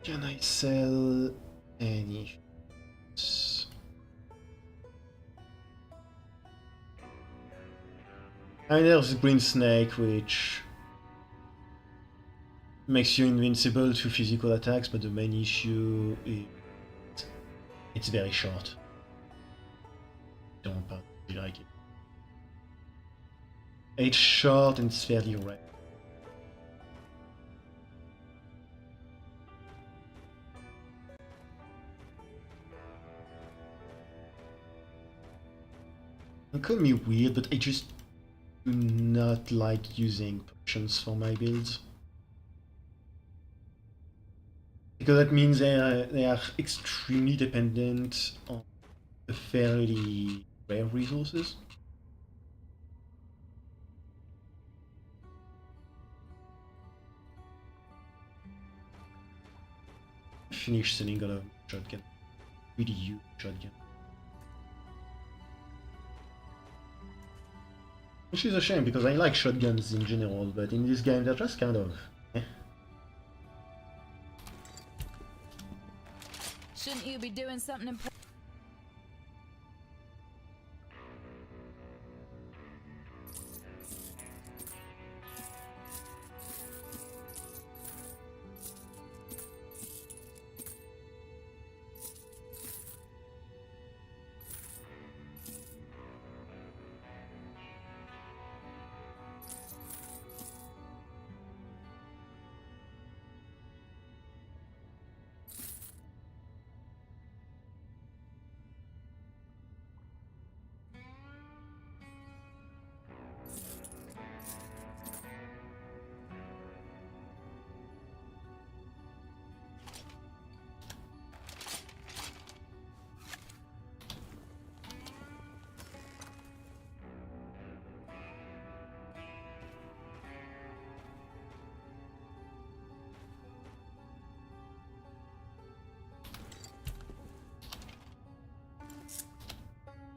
Can I sell any? I mean, there's Green Snake, which makes you invincible to physical attacks, but the main issue is it's very short. Don't particularly like it. It's short and it's fairly rare. Don't call me weird, but I just do not like using potions for my builds. Because that means they are extremely dependent on fairly rare resources. Finish selling a shotgun. Really huge shotgun. Which is a shame because I like shotguns in general, but in this game they're just kind of eh. Shouldn't you be doing something important?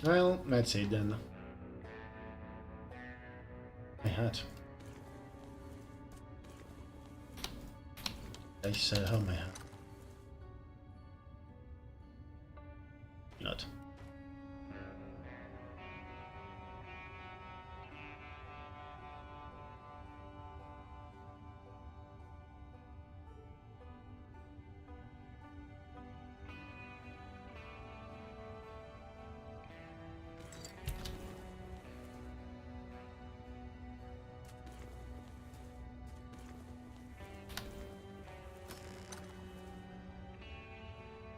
Well, that's it then. My hat. I sell her my hat. Not.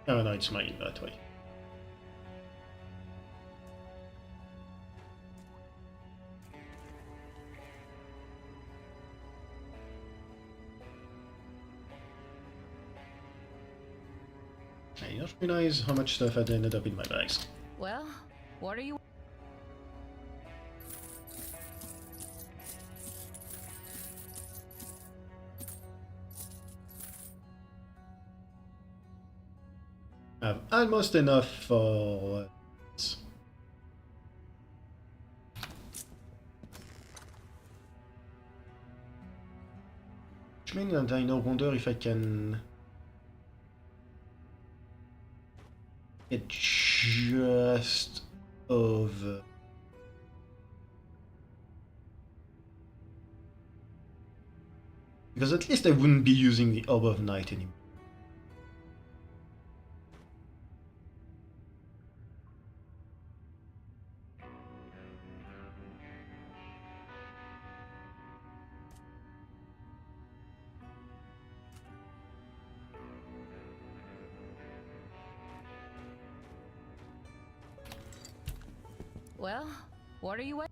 Oh no, it's mine that way. I just realized how much stuff had ended up in my bags. Well, what are you? I have almost enough for which means that I now wonder if I can get just over. Because at least I wouldn't be using the Orb of Night anymore. Well, what are you?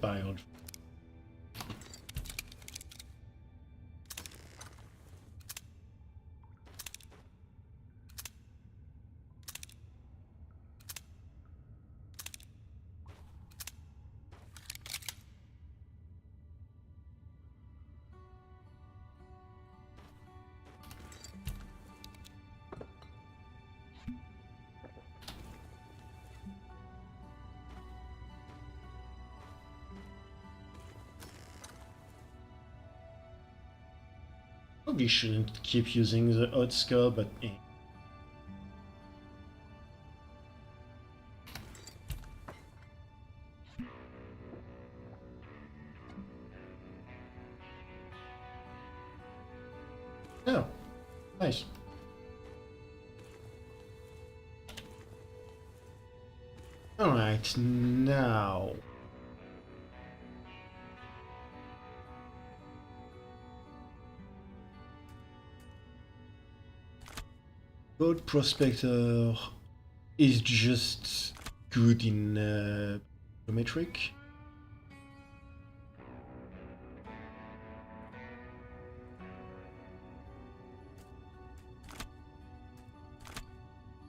bayou. Probably shouldn't keep using the hot skull, but eh. Oh, nice. Alright, now... Gold Prospector is just good in geometric.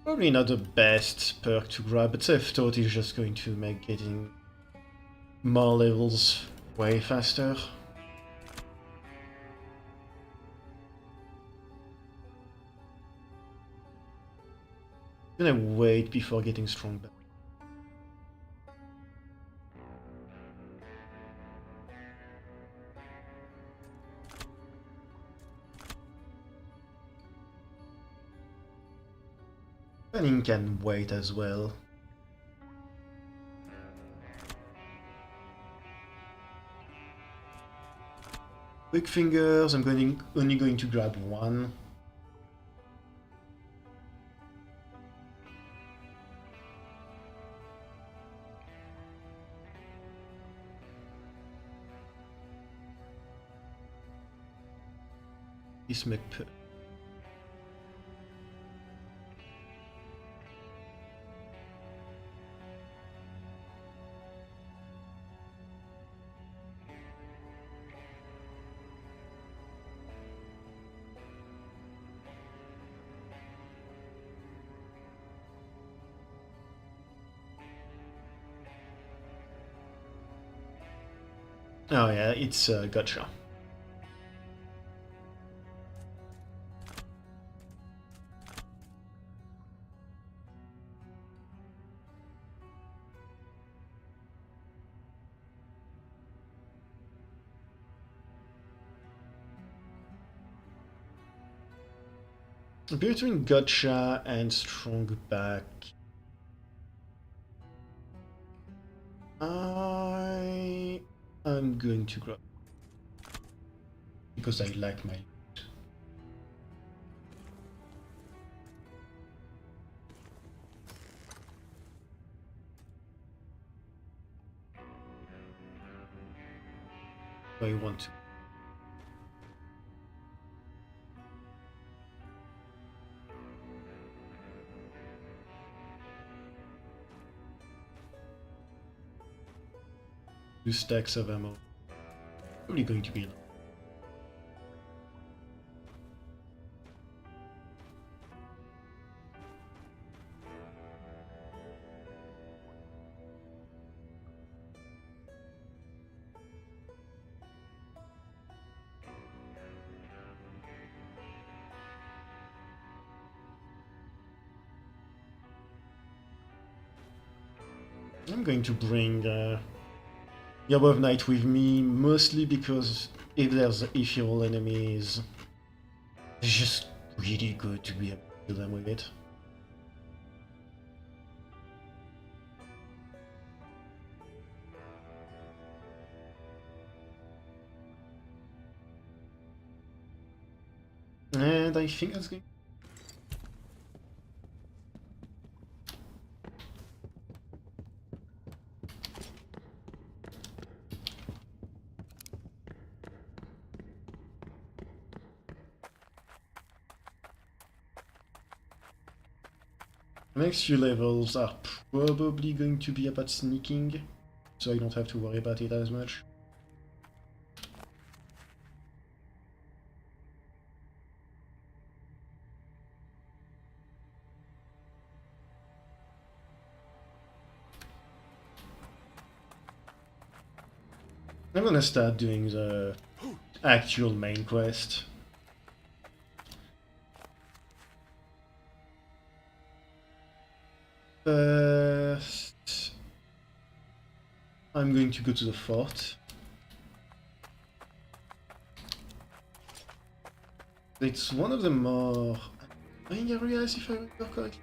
Probably not the best perk to grab, but self-taught is just going to make getting more levels way faster. I'm gonna wait before getting strong. Planning can wait as well. Quick fingers, I'm only going to grab one. This make oh yeah, it's gotcha. Between gotcha and strong back, I'm going to grab because I like my loot. I want to. Two stacks of ammo. Probably going to be enough. I'm going to bring Yarb of Night with me, mostly because if there's ethereal enemies, it's just really good to be able to kill them with it. And I think that's going. The next few levels are probably going to be about sneaking. so I don't have to worry about it as much. I'm gonna start doing the actual main quest. First, I'm going to go to the fort. It's one of the more annoying areas, if I remember correctly.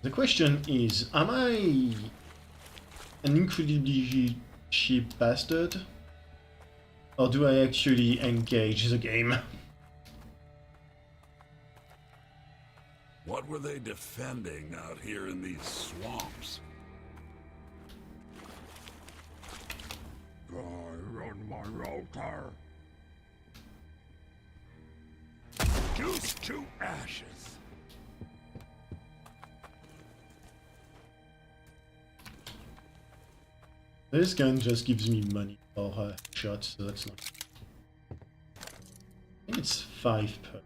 The question is, am I an incredibly cheap bastard? Or do I actually engage the game? What were they defending out here in these swamps? Die on my altar. Juice to ashes. This gun just gives me money for shots, so that's not... I think it's 5 per...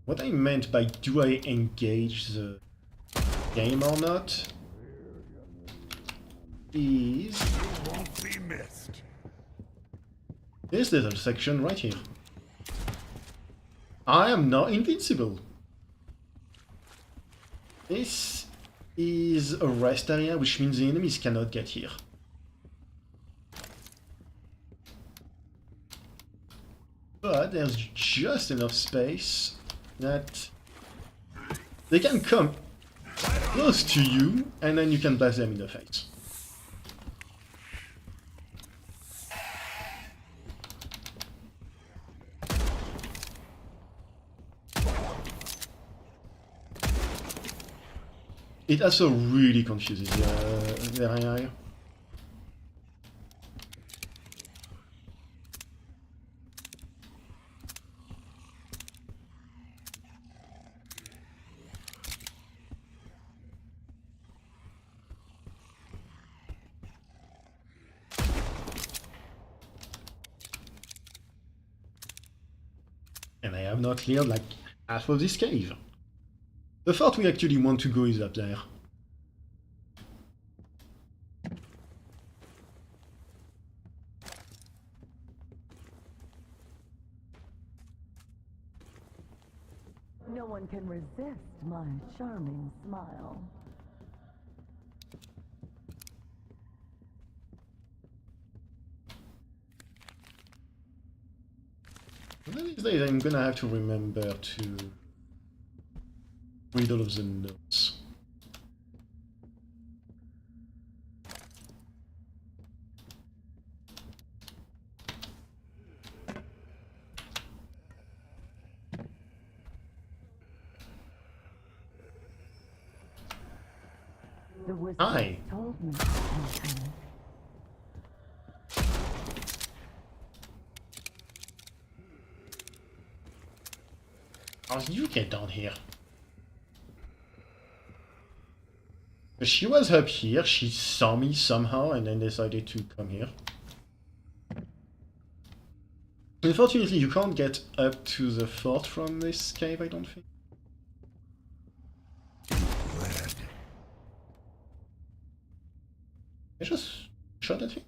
What I meant by do I engage the game or not is... You won't be missed. This little section right here. I am not invincible. This is a rest area, which means the enemies cannot get here. But there's just enough space that they can come close to you, and then you can blast them in the face. It also really confuses the area. And I have not cleared like half of this cave. The fort we actually want to go is up there. No one can resist my charming smile. One of these days I'm gonna have to remember to read all of the notes. The wizard Hi. told me. How did you get down here? She was up here, she saw me somehow and then decided to come here. Unfortunately, you can't get up to the fort from this cave, I don't think. Red. I just shot at him.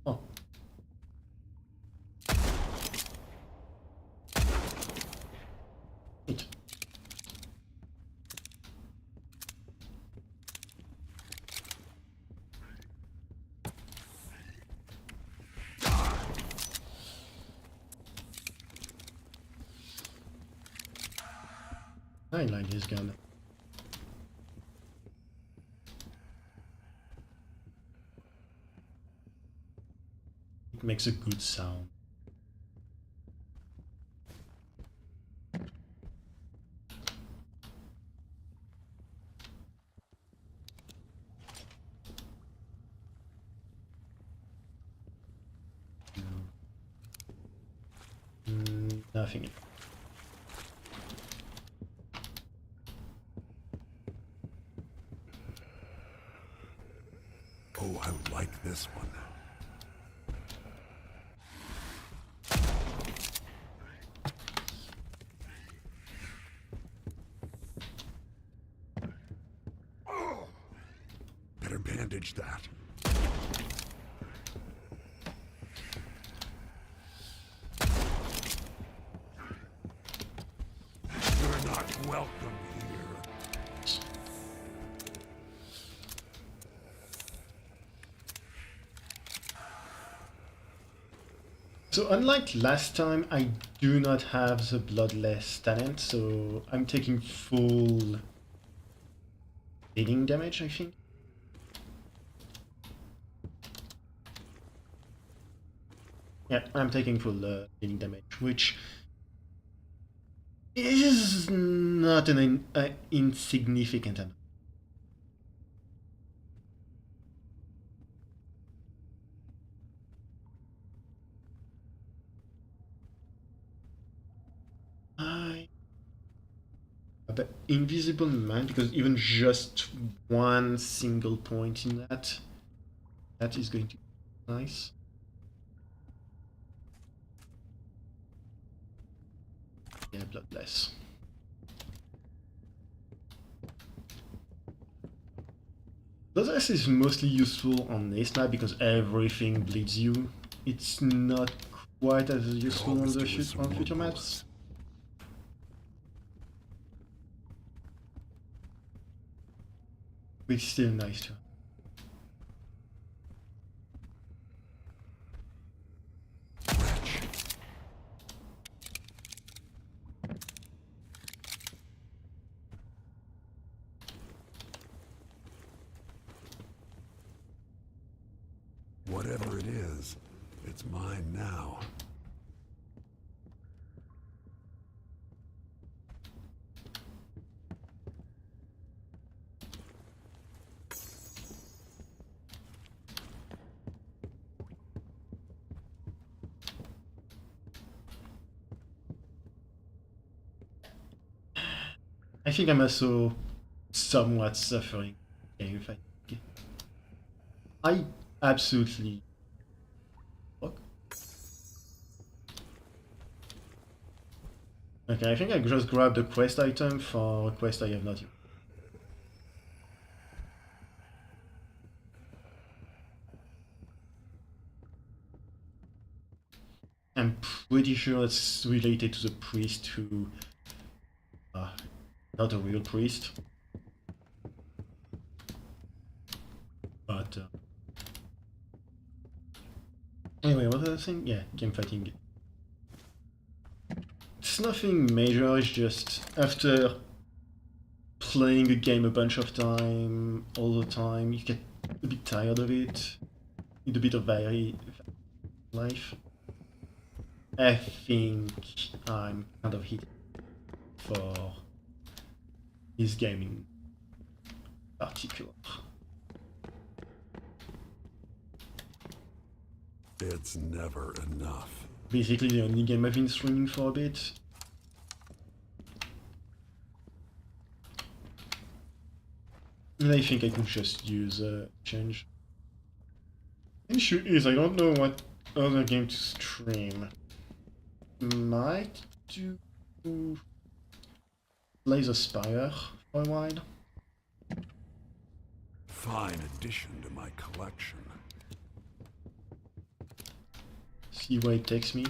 Oh. Neat. I like this gun. It makes a good sound. Nothing. Oh, I like this one. Better bandage that. You're not welcome here. So unlike last time, I do not have the Bloodless talent, so I'm taking full bleeding damage, I think. Yeah, I'm taking full bleeding damage, which is not an insignificant amount. But Invisible Man, because even just one single point in that is going to be nice. Yeah, Bloodless. Bloodless is mostly useful on this map because everything bleeds you. It's not quite as useful on the future maps. But it's still nice too. Whatever it is, it's mine now. I think I'm also somewhat suffering game fatigue. I absolutely fuck. Okay, I think I just grabbed a quest item for a quest I have not used. I'm pretty sure it's related to the priest who... not a real priest. But... anyway, what was I saying? Yeah, game fatigue. It's nothing major, it's just after playing a game a bunch of time, all the time, you get a bit tired of it. Need a bit of life. I think I'm kind of hit for this game in particular. It's never enough. Basically the only game I've been streaming for a bit. And I think I could just use change. The issue is I don't know what other game to stream. Might do Laser Spire for a while. Fine addition to my collection. See where it takes me.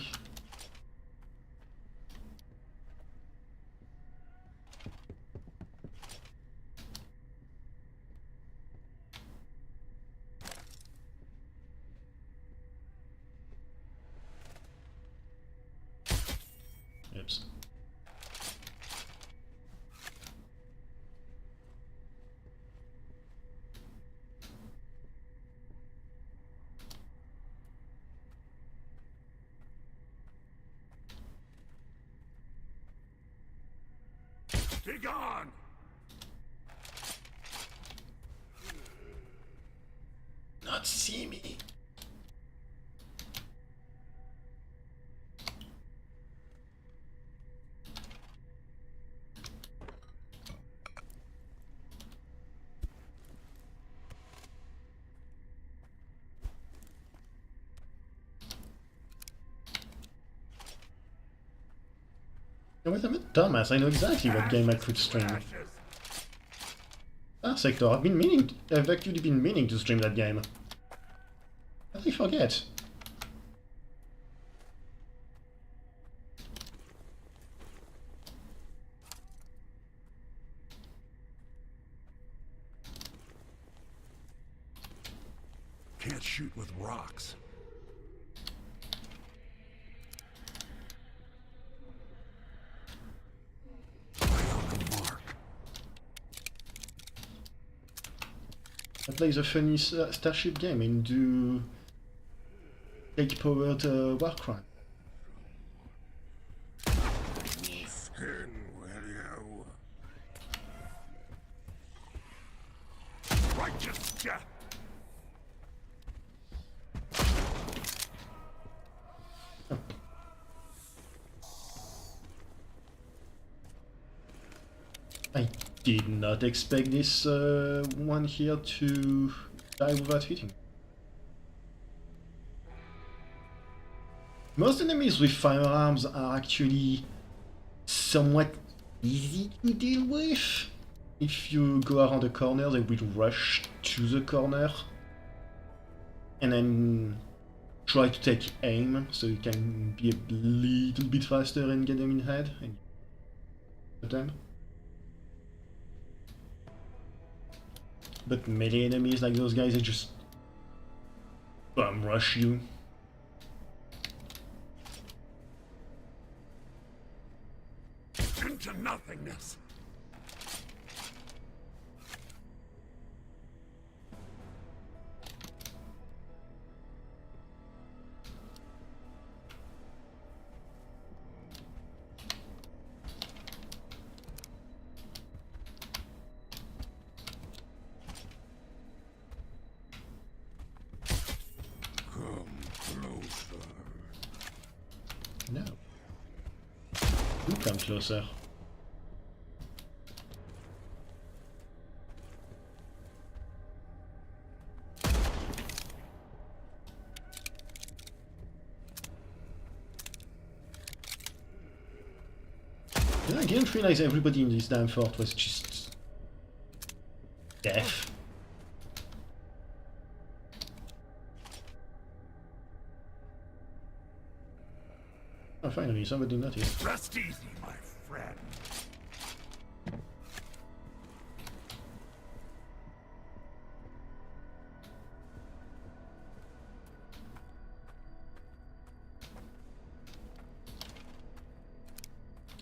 Oops. Begone! Not see me. No, wait, I'm a dumbass. I know exactly what game I could stream. Ah, Sector. I've actually been meaning to stream that game. How did I forget? Can't shoot with rocks. Eye on the mark. I play the funny Starship game and do take-powered Warcry. Skin, will you? Righteous death! I did not expect this one here to die without hitting. Most enemies with firearms are actually somewhat easy to deal with. If you go around a corner, they will rush to the corner and then try to take aim so you can be a little bit faster and get them in head and hit them. But melee enemies like those guys, they just bum rush you. Into nothingness. Come closer. No. Do come closer. Yeah, I didn't realize everybody in this damn fort was just deaf. Oh, finally, somebody noticed. Rest easy, my friend.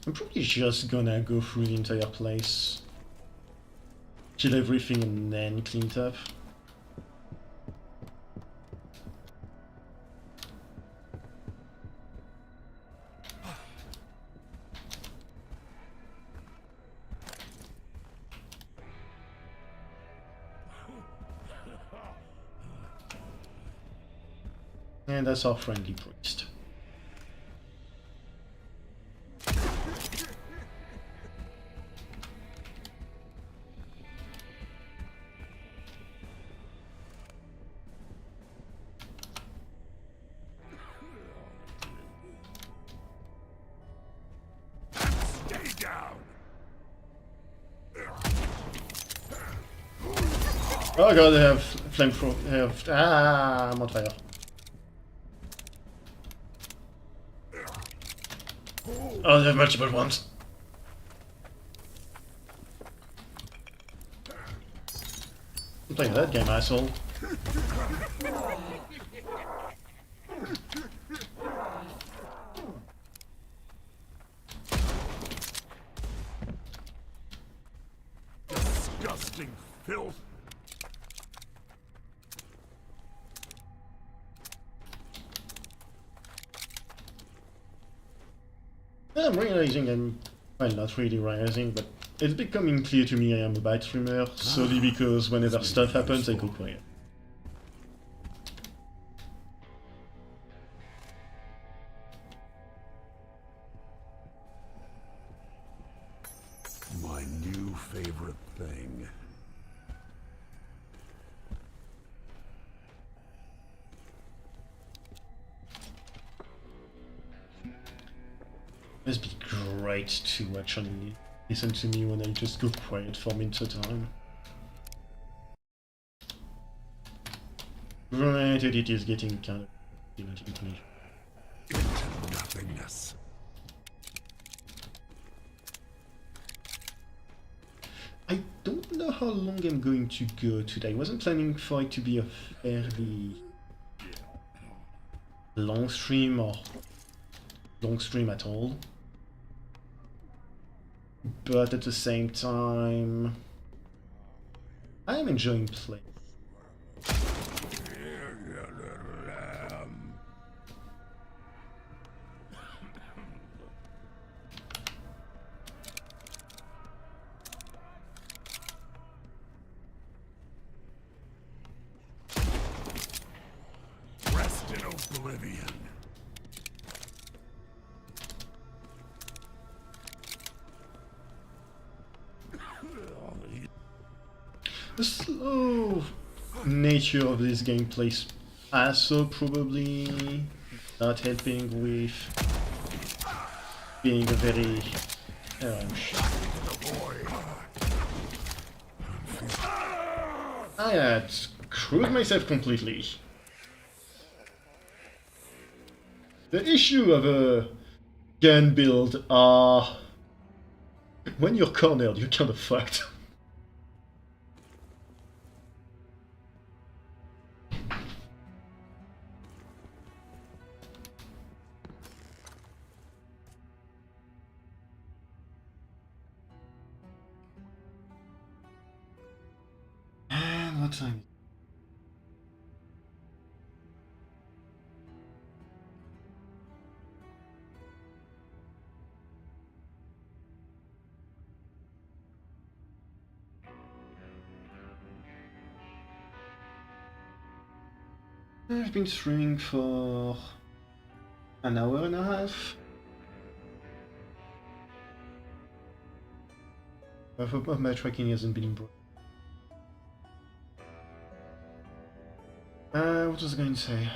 I'm probably just gonna go through the entire place, kill everything and then clean it up. And that's our friendly priest. Stay down. Oh god, they have flamethrower. I'm on fire. Oh, they have multiple ones. I'm playing that game, asshole. Disgusting filth. I'm realizing well, not really realizing, but it's becoming clear to me I am a bad streamer, solely because whenever stuff happens, I go quiet. My new favorite thing. Must be great to actually listen to me when I just go quiet for minutes at a time. Granted, it is getting kind of irritating. Into nothingness. I don't know how long I'm going to go today. I wasn't planning for it to be a fairly long stream or long stream at all. But at the same time, I am enjoying playing. Rest in oblivion. The slow nature of this gameplay is also probably not helping with being a very... I had screwed myself completely. The issue of a gun build are... when you're cornered, you're kind of fucked. And what time? I've been streaming for an hour and a half. I hope my tracking hasn't been broken. What was I going to say?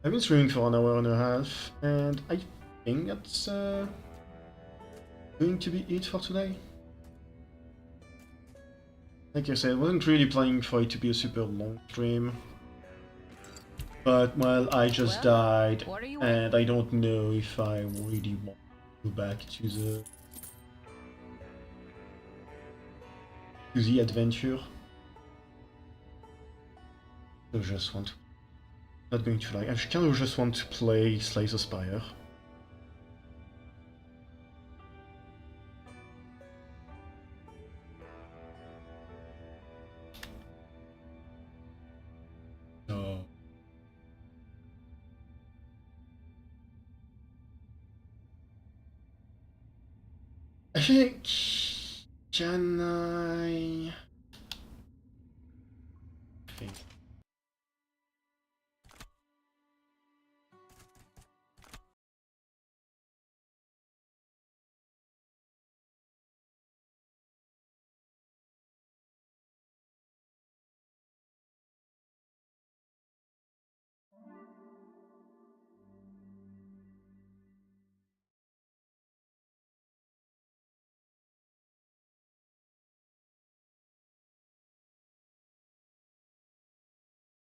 I've been streaming for an hour and a half, and I think that's going to be it for today. Like I said, I wasn't really planning for it to be a super long stream. But, well, I just died, and I don't know if I really want to go back to the adventure. I just want to... not going to like... I kind of just want to play Slay the Spire. So... I think... can I... think...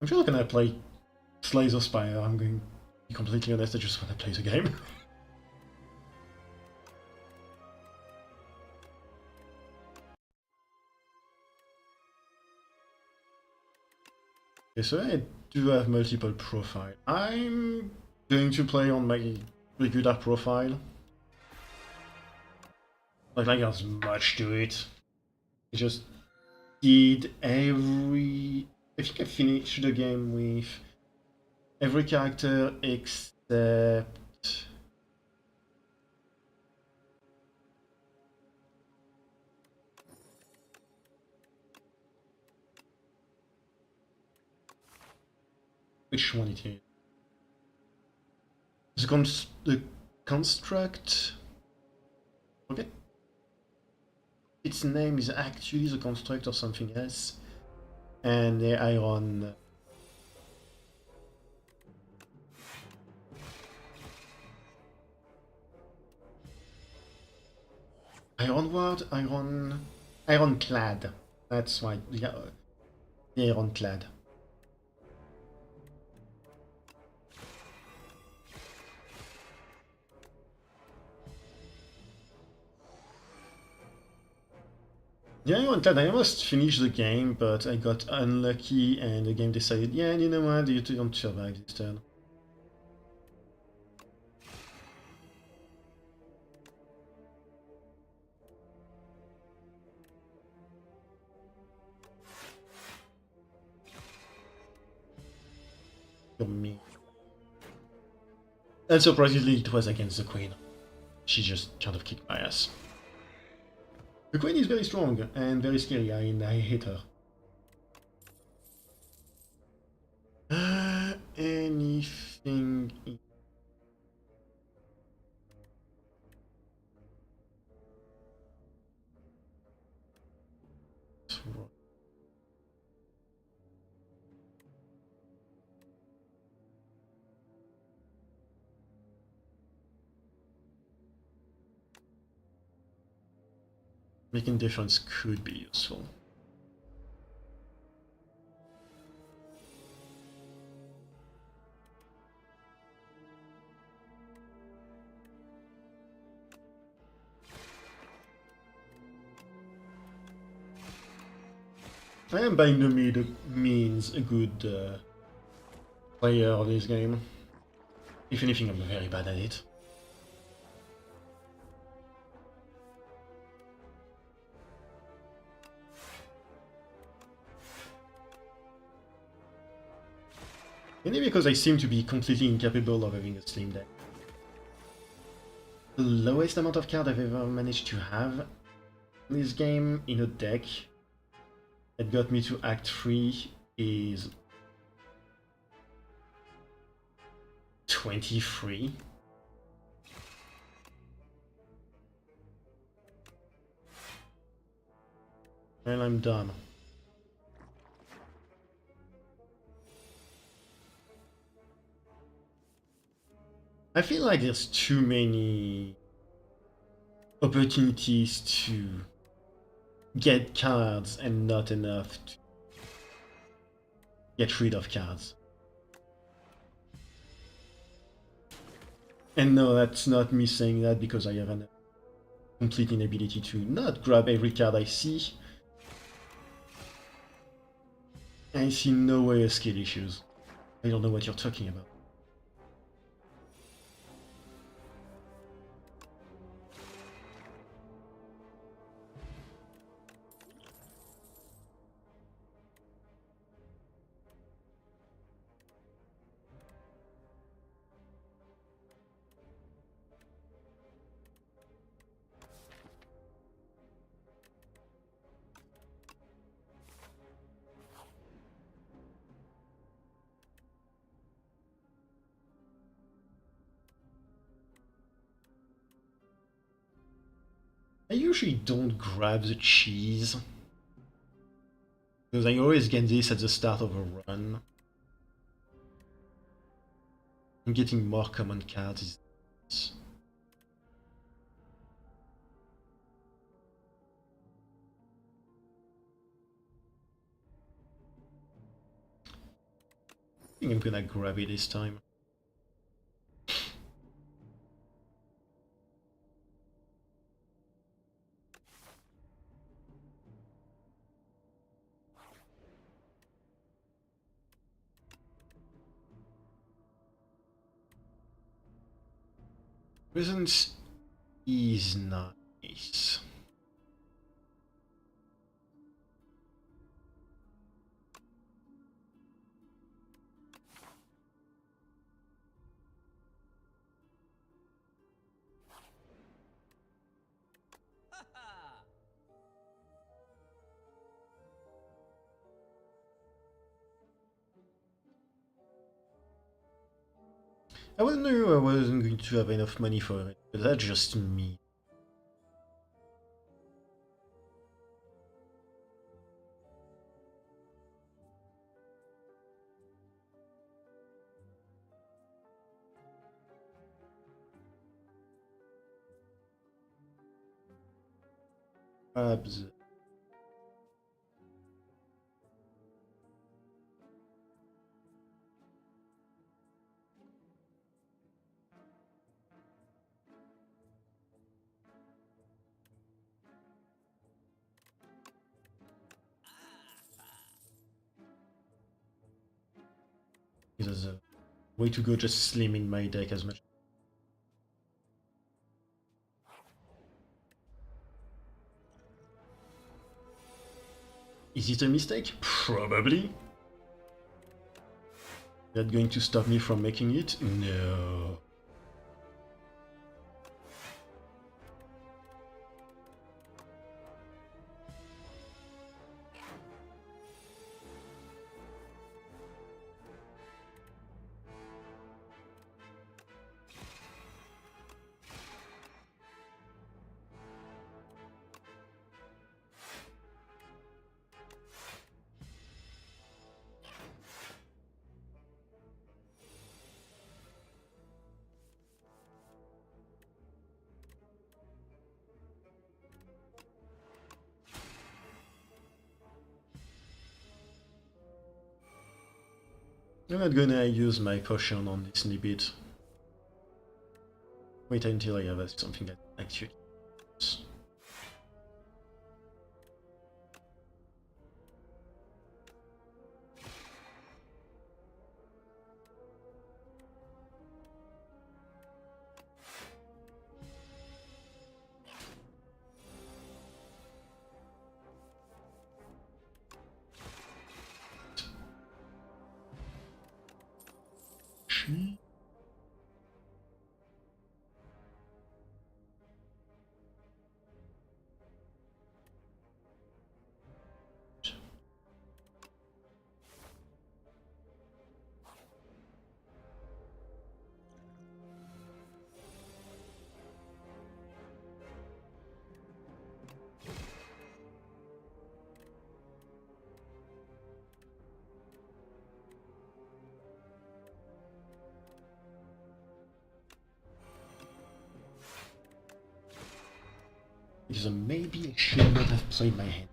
I feel like when I play Slay the Spire, I'm going to be completely honest, I just want to play the game. Okay, so I do have multiple profiles. I'm going to play on my regular profile. Like there's much to it. I just did every... I think I finished the game with every character except... which one it is. The construct. Okay. Its name is actually the construct or something else. And the iron. Ironclad. That's right. Yeah, the ironclad. Yeah, I almost finished the game, but I got unlucky and the game decided, yeah, you know what, you don't survive this turn. You're mean. And surprisingly, it was against the queen. She just kind of kicked my ass. The queen is very strong and very scary, I hate her. Anything... Making defense could be useful. I am by no means a good player of this game. If anything, I'm very bad at it. Mainly because I seem to be completely incapable of having a Steam Deck. The lowest amount of cards I've ever managed to have in this game in a deck that got me to Act 3 is 23. Well, I'm done. I feel like there's too many opportunities to get cards and not enough to get rid of cards. And no, that's not me saying that because I have a complete inability to not grab every card I see. I see no way of skill issues. I don't know what you're talking about. I usually don't grab the cheese, because I always get this at the start of a run. And getting more common cards is... I think I'm gonna grab it this time. Presence is nice. I was knew I wasn't going to have enough money for it, but that's just me. Perhaps. There's a way to go just slimming my deck as much. Is it a mistake? Probably. That going to stop me from making it? No. I'm not gonna use my potion on this Nibit. Wait until I have something that actually works. Because maybe I should not have played my hand.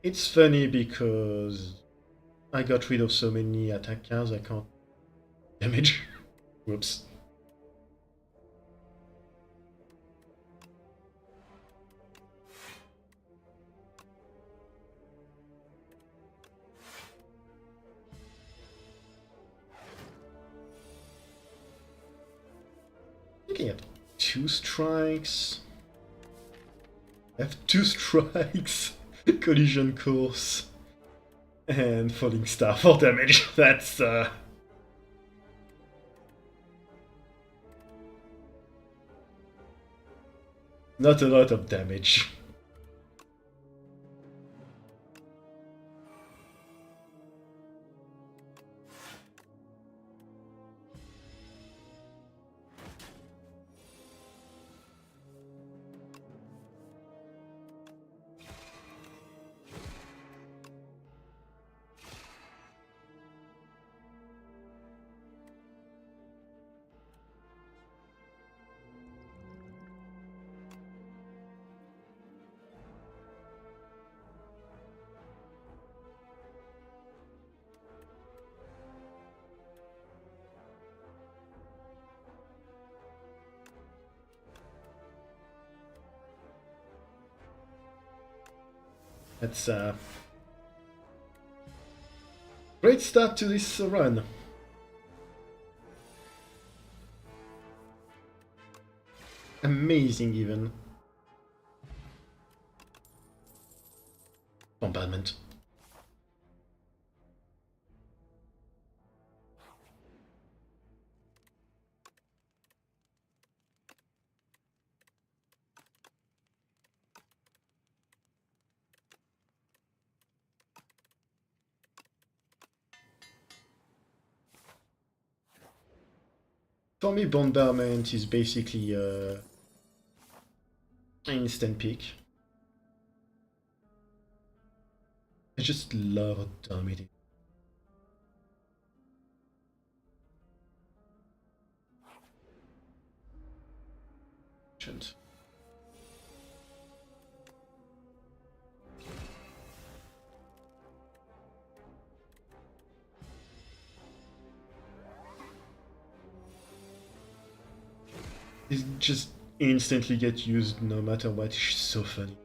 It's funny because I got rid of so many attack cards I can't damage. Whoops. Looking at 2 strikes. I have 2 strikes, collision course, and falling star for damage. That's not a lot of damage. That's a great start to this run. Amazing, even. Bombardment. For me, bombardment is basically an instant pick. I just love how dumb it is. It just instantly get used no matter what. It's so funny.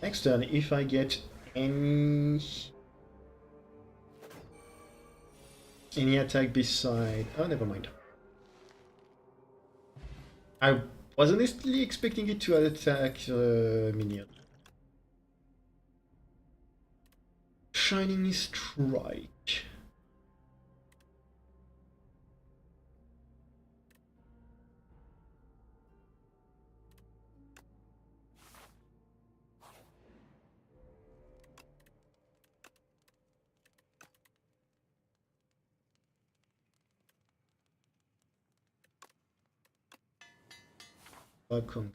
Next turn, if I get any attack beside... Oh, never mind. I was honestly expecting it to attack minion. Shining Strike. Welcome.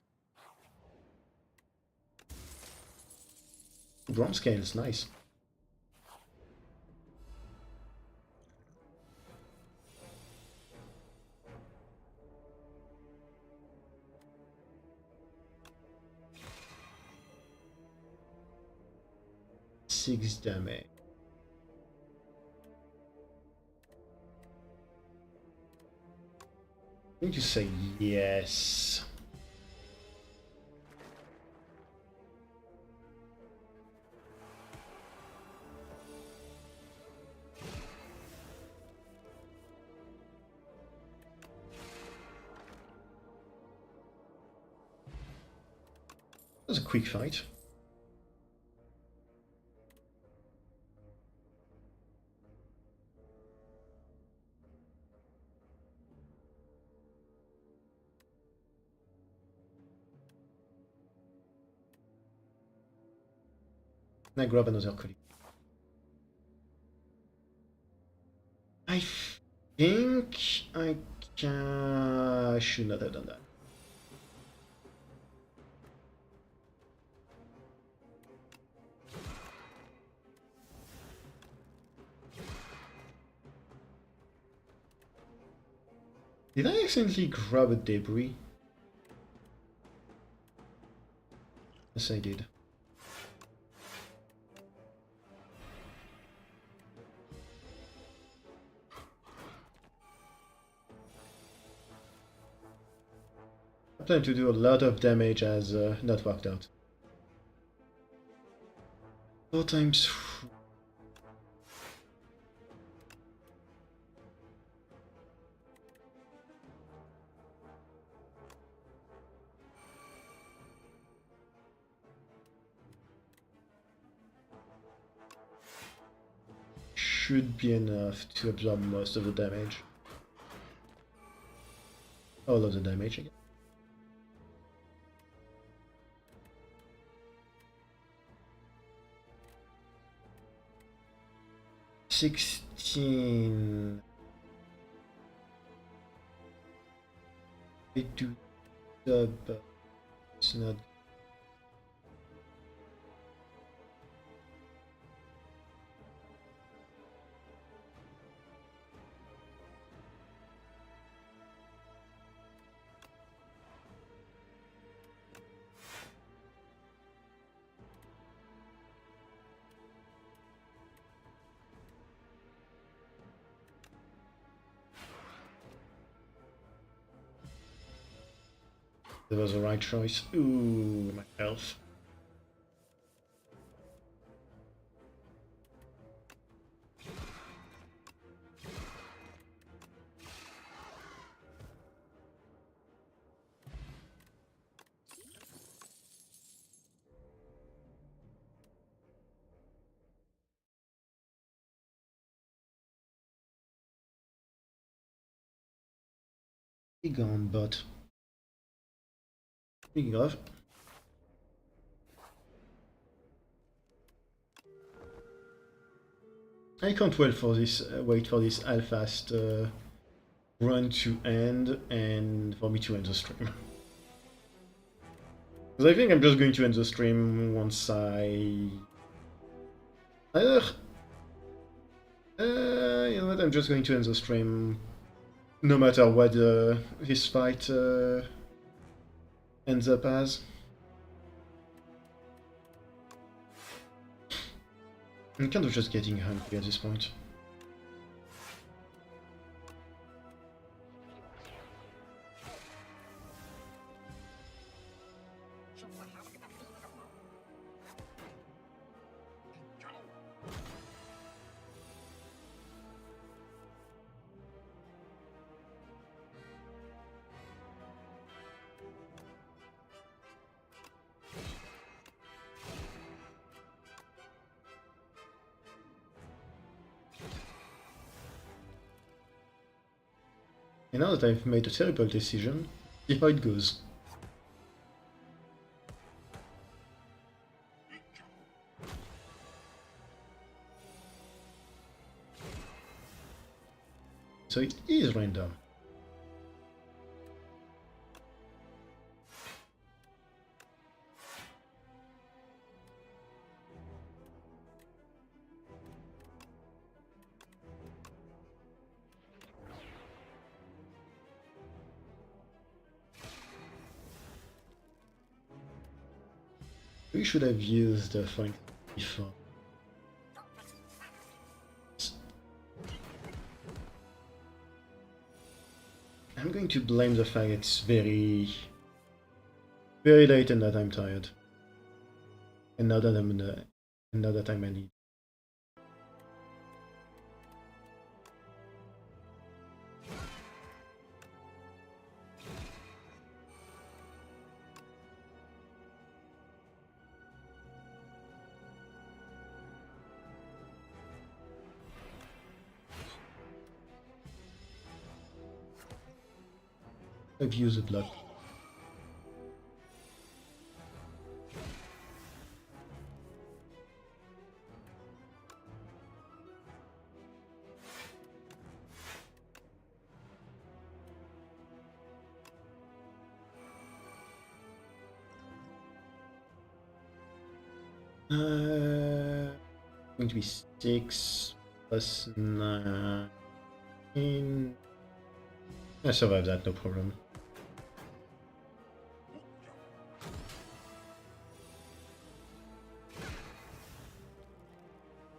Bronze scales, nice. Six damage. I'm going to say yes. That was a quick fight. And I grab another colleague. I think I should not have done that. Did I accidentally grab a debris? Yes, I did. I plan to do a lot of damage as not worked out. 4 times. Should be enough to absorb most of the damage. All of the damage again. $16. I do sub, but it's not. That was the right choice. Ooh, my health. He gone, but speaking of, I can't wait for this. Wait for this Alfast run to end and for me to end the stream. Because I think I'm just going to end the stream once I. You know what? I'm just going to end the stream, no matter what this fight ends up as. I'm kind of just getting hungry at this point. And now that I've made a terrible decision, see how it goes. So it is random. We should have used the flank before. I'm going to blame the fact it's very late and that I'm tired. And now that I'm in need. I've used a block. Going to be 6 plus 9. I survived that, no problem.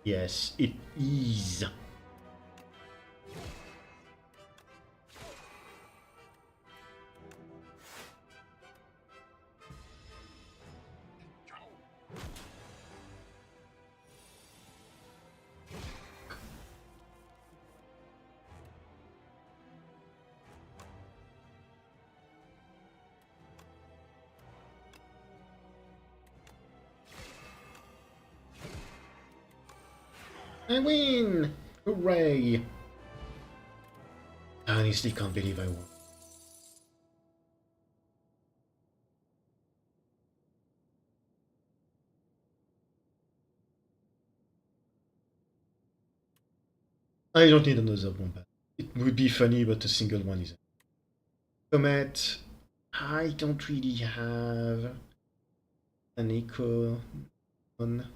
Yes, it is. I win! Hooray! I honestly can't believe I won. I don't need another bomb. It would be funny, but a single one isn't. Comet, I don't really have an echo on.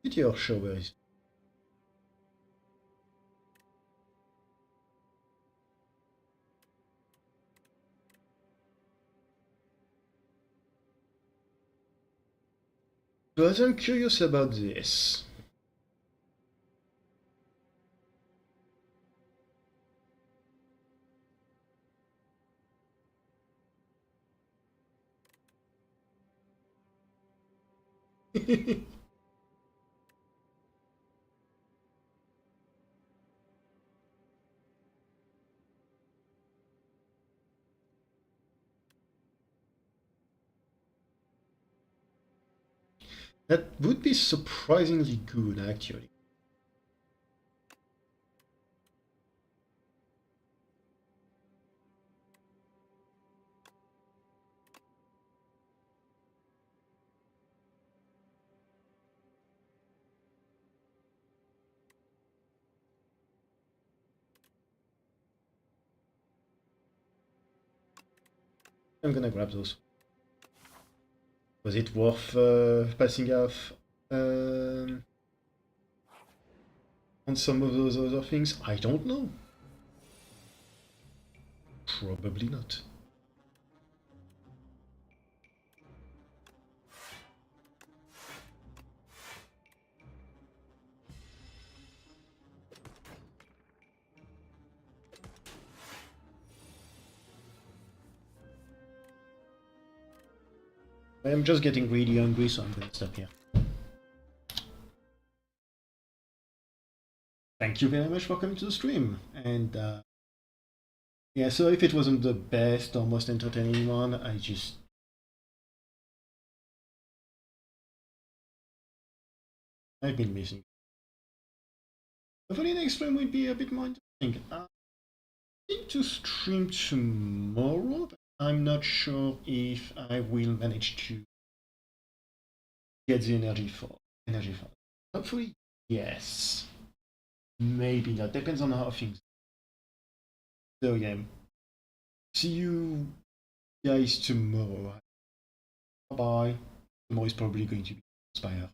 Meteor shower is. But I'm curious about this. That would be surprisingly good, actually. I'm gonna grab those. Was it worth passing off on some of those other things? I don't know. Probably not. I'm just getting really hungry, so I'm gonna stop here. Thank you very much for coming to the stream. And yeah, so if it wasn't the best or most entertaining one, I've been missing. Hopefully next stream will be a bit more interesting. I think to stream tomorrow, but I'm not sure if I will manage to get the energy for it. Hopefully, yes. Maybe not. Depends on how things. So yeah. See you guys tomorrow. Bye bye. Tomorrow is probably going to be Spire.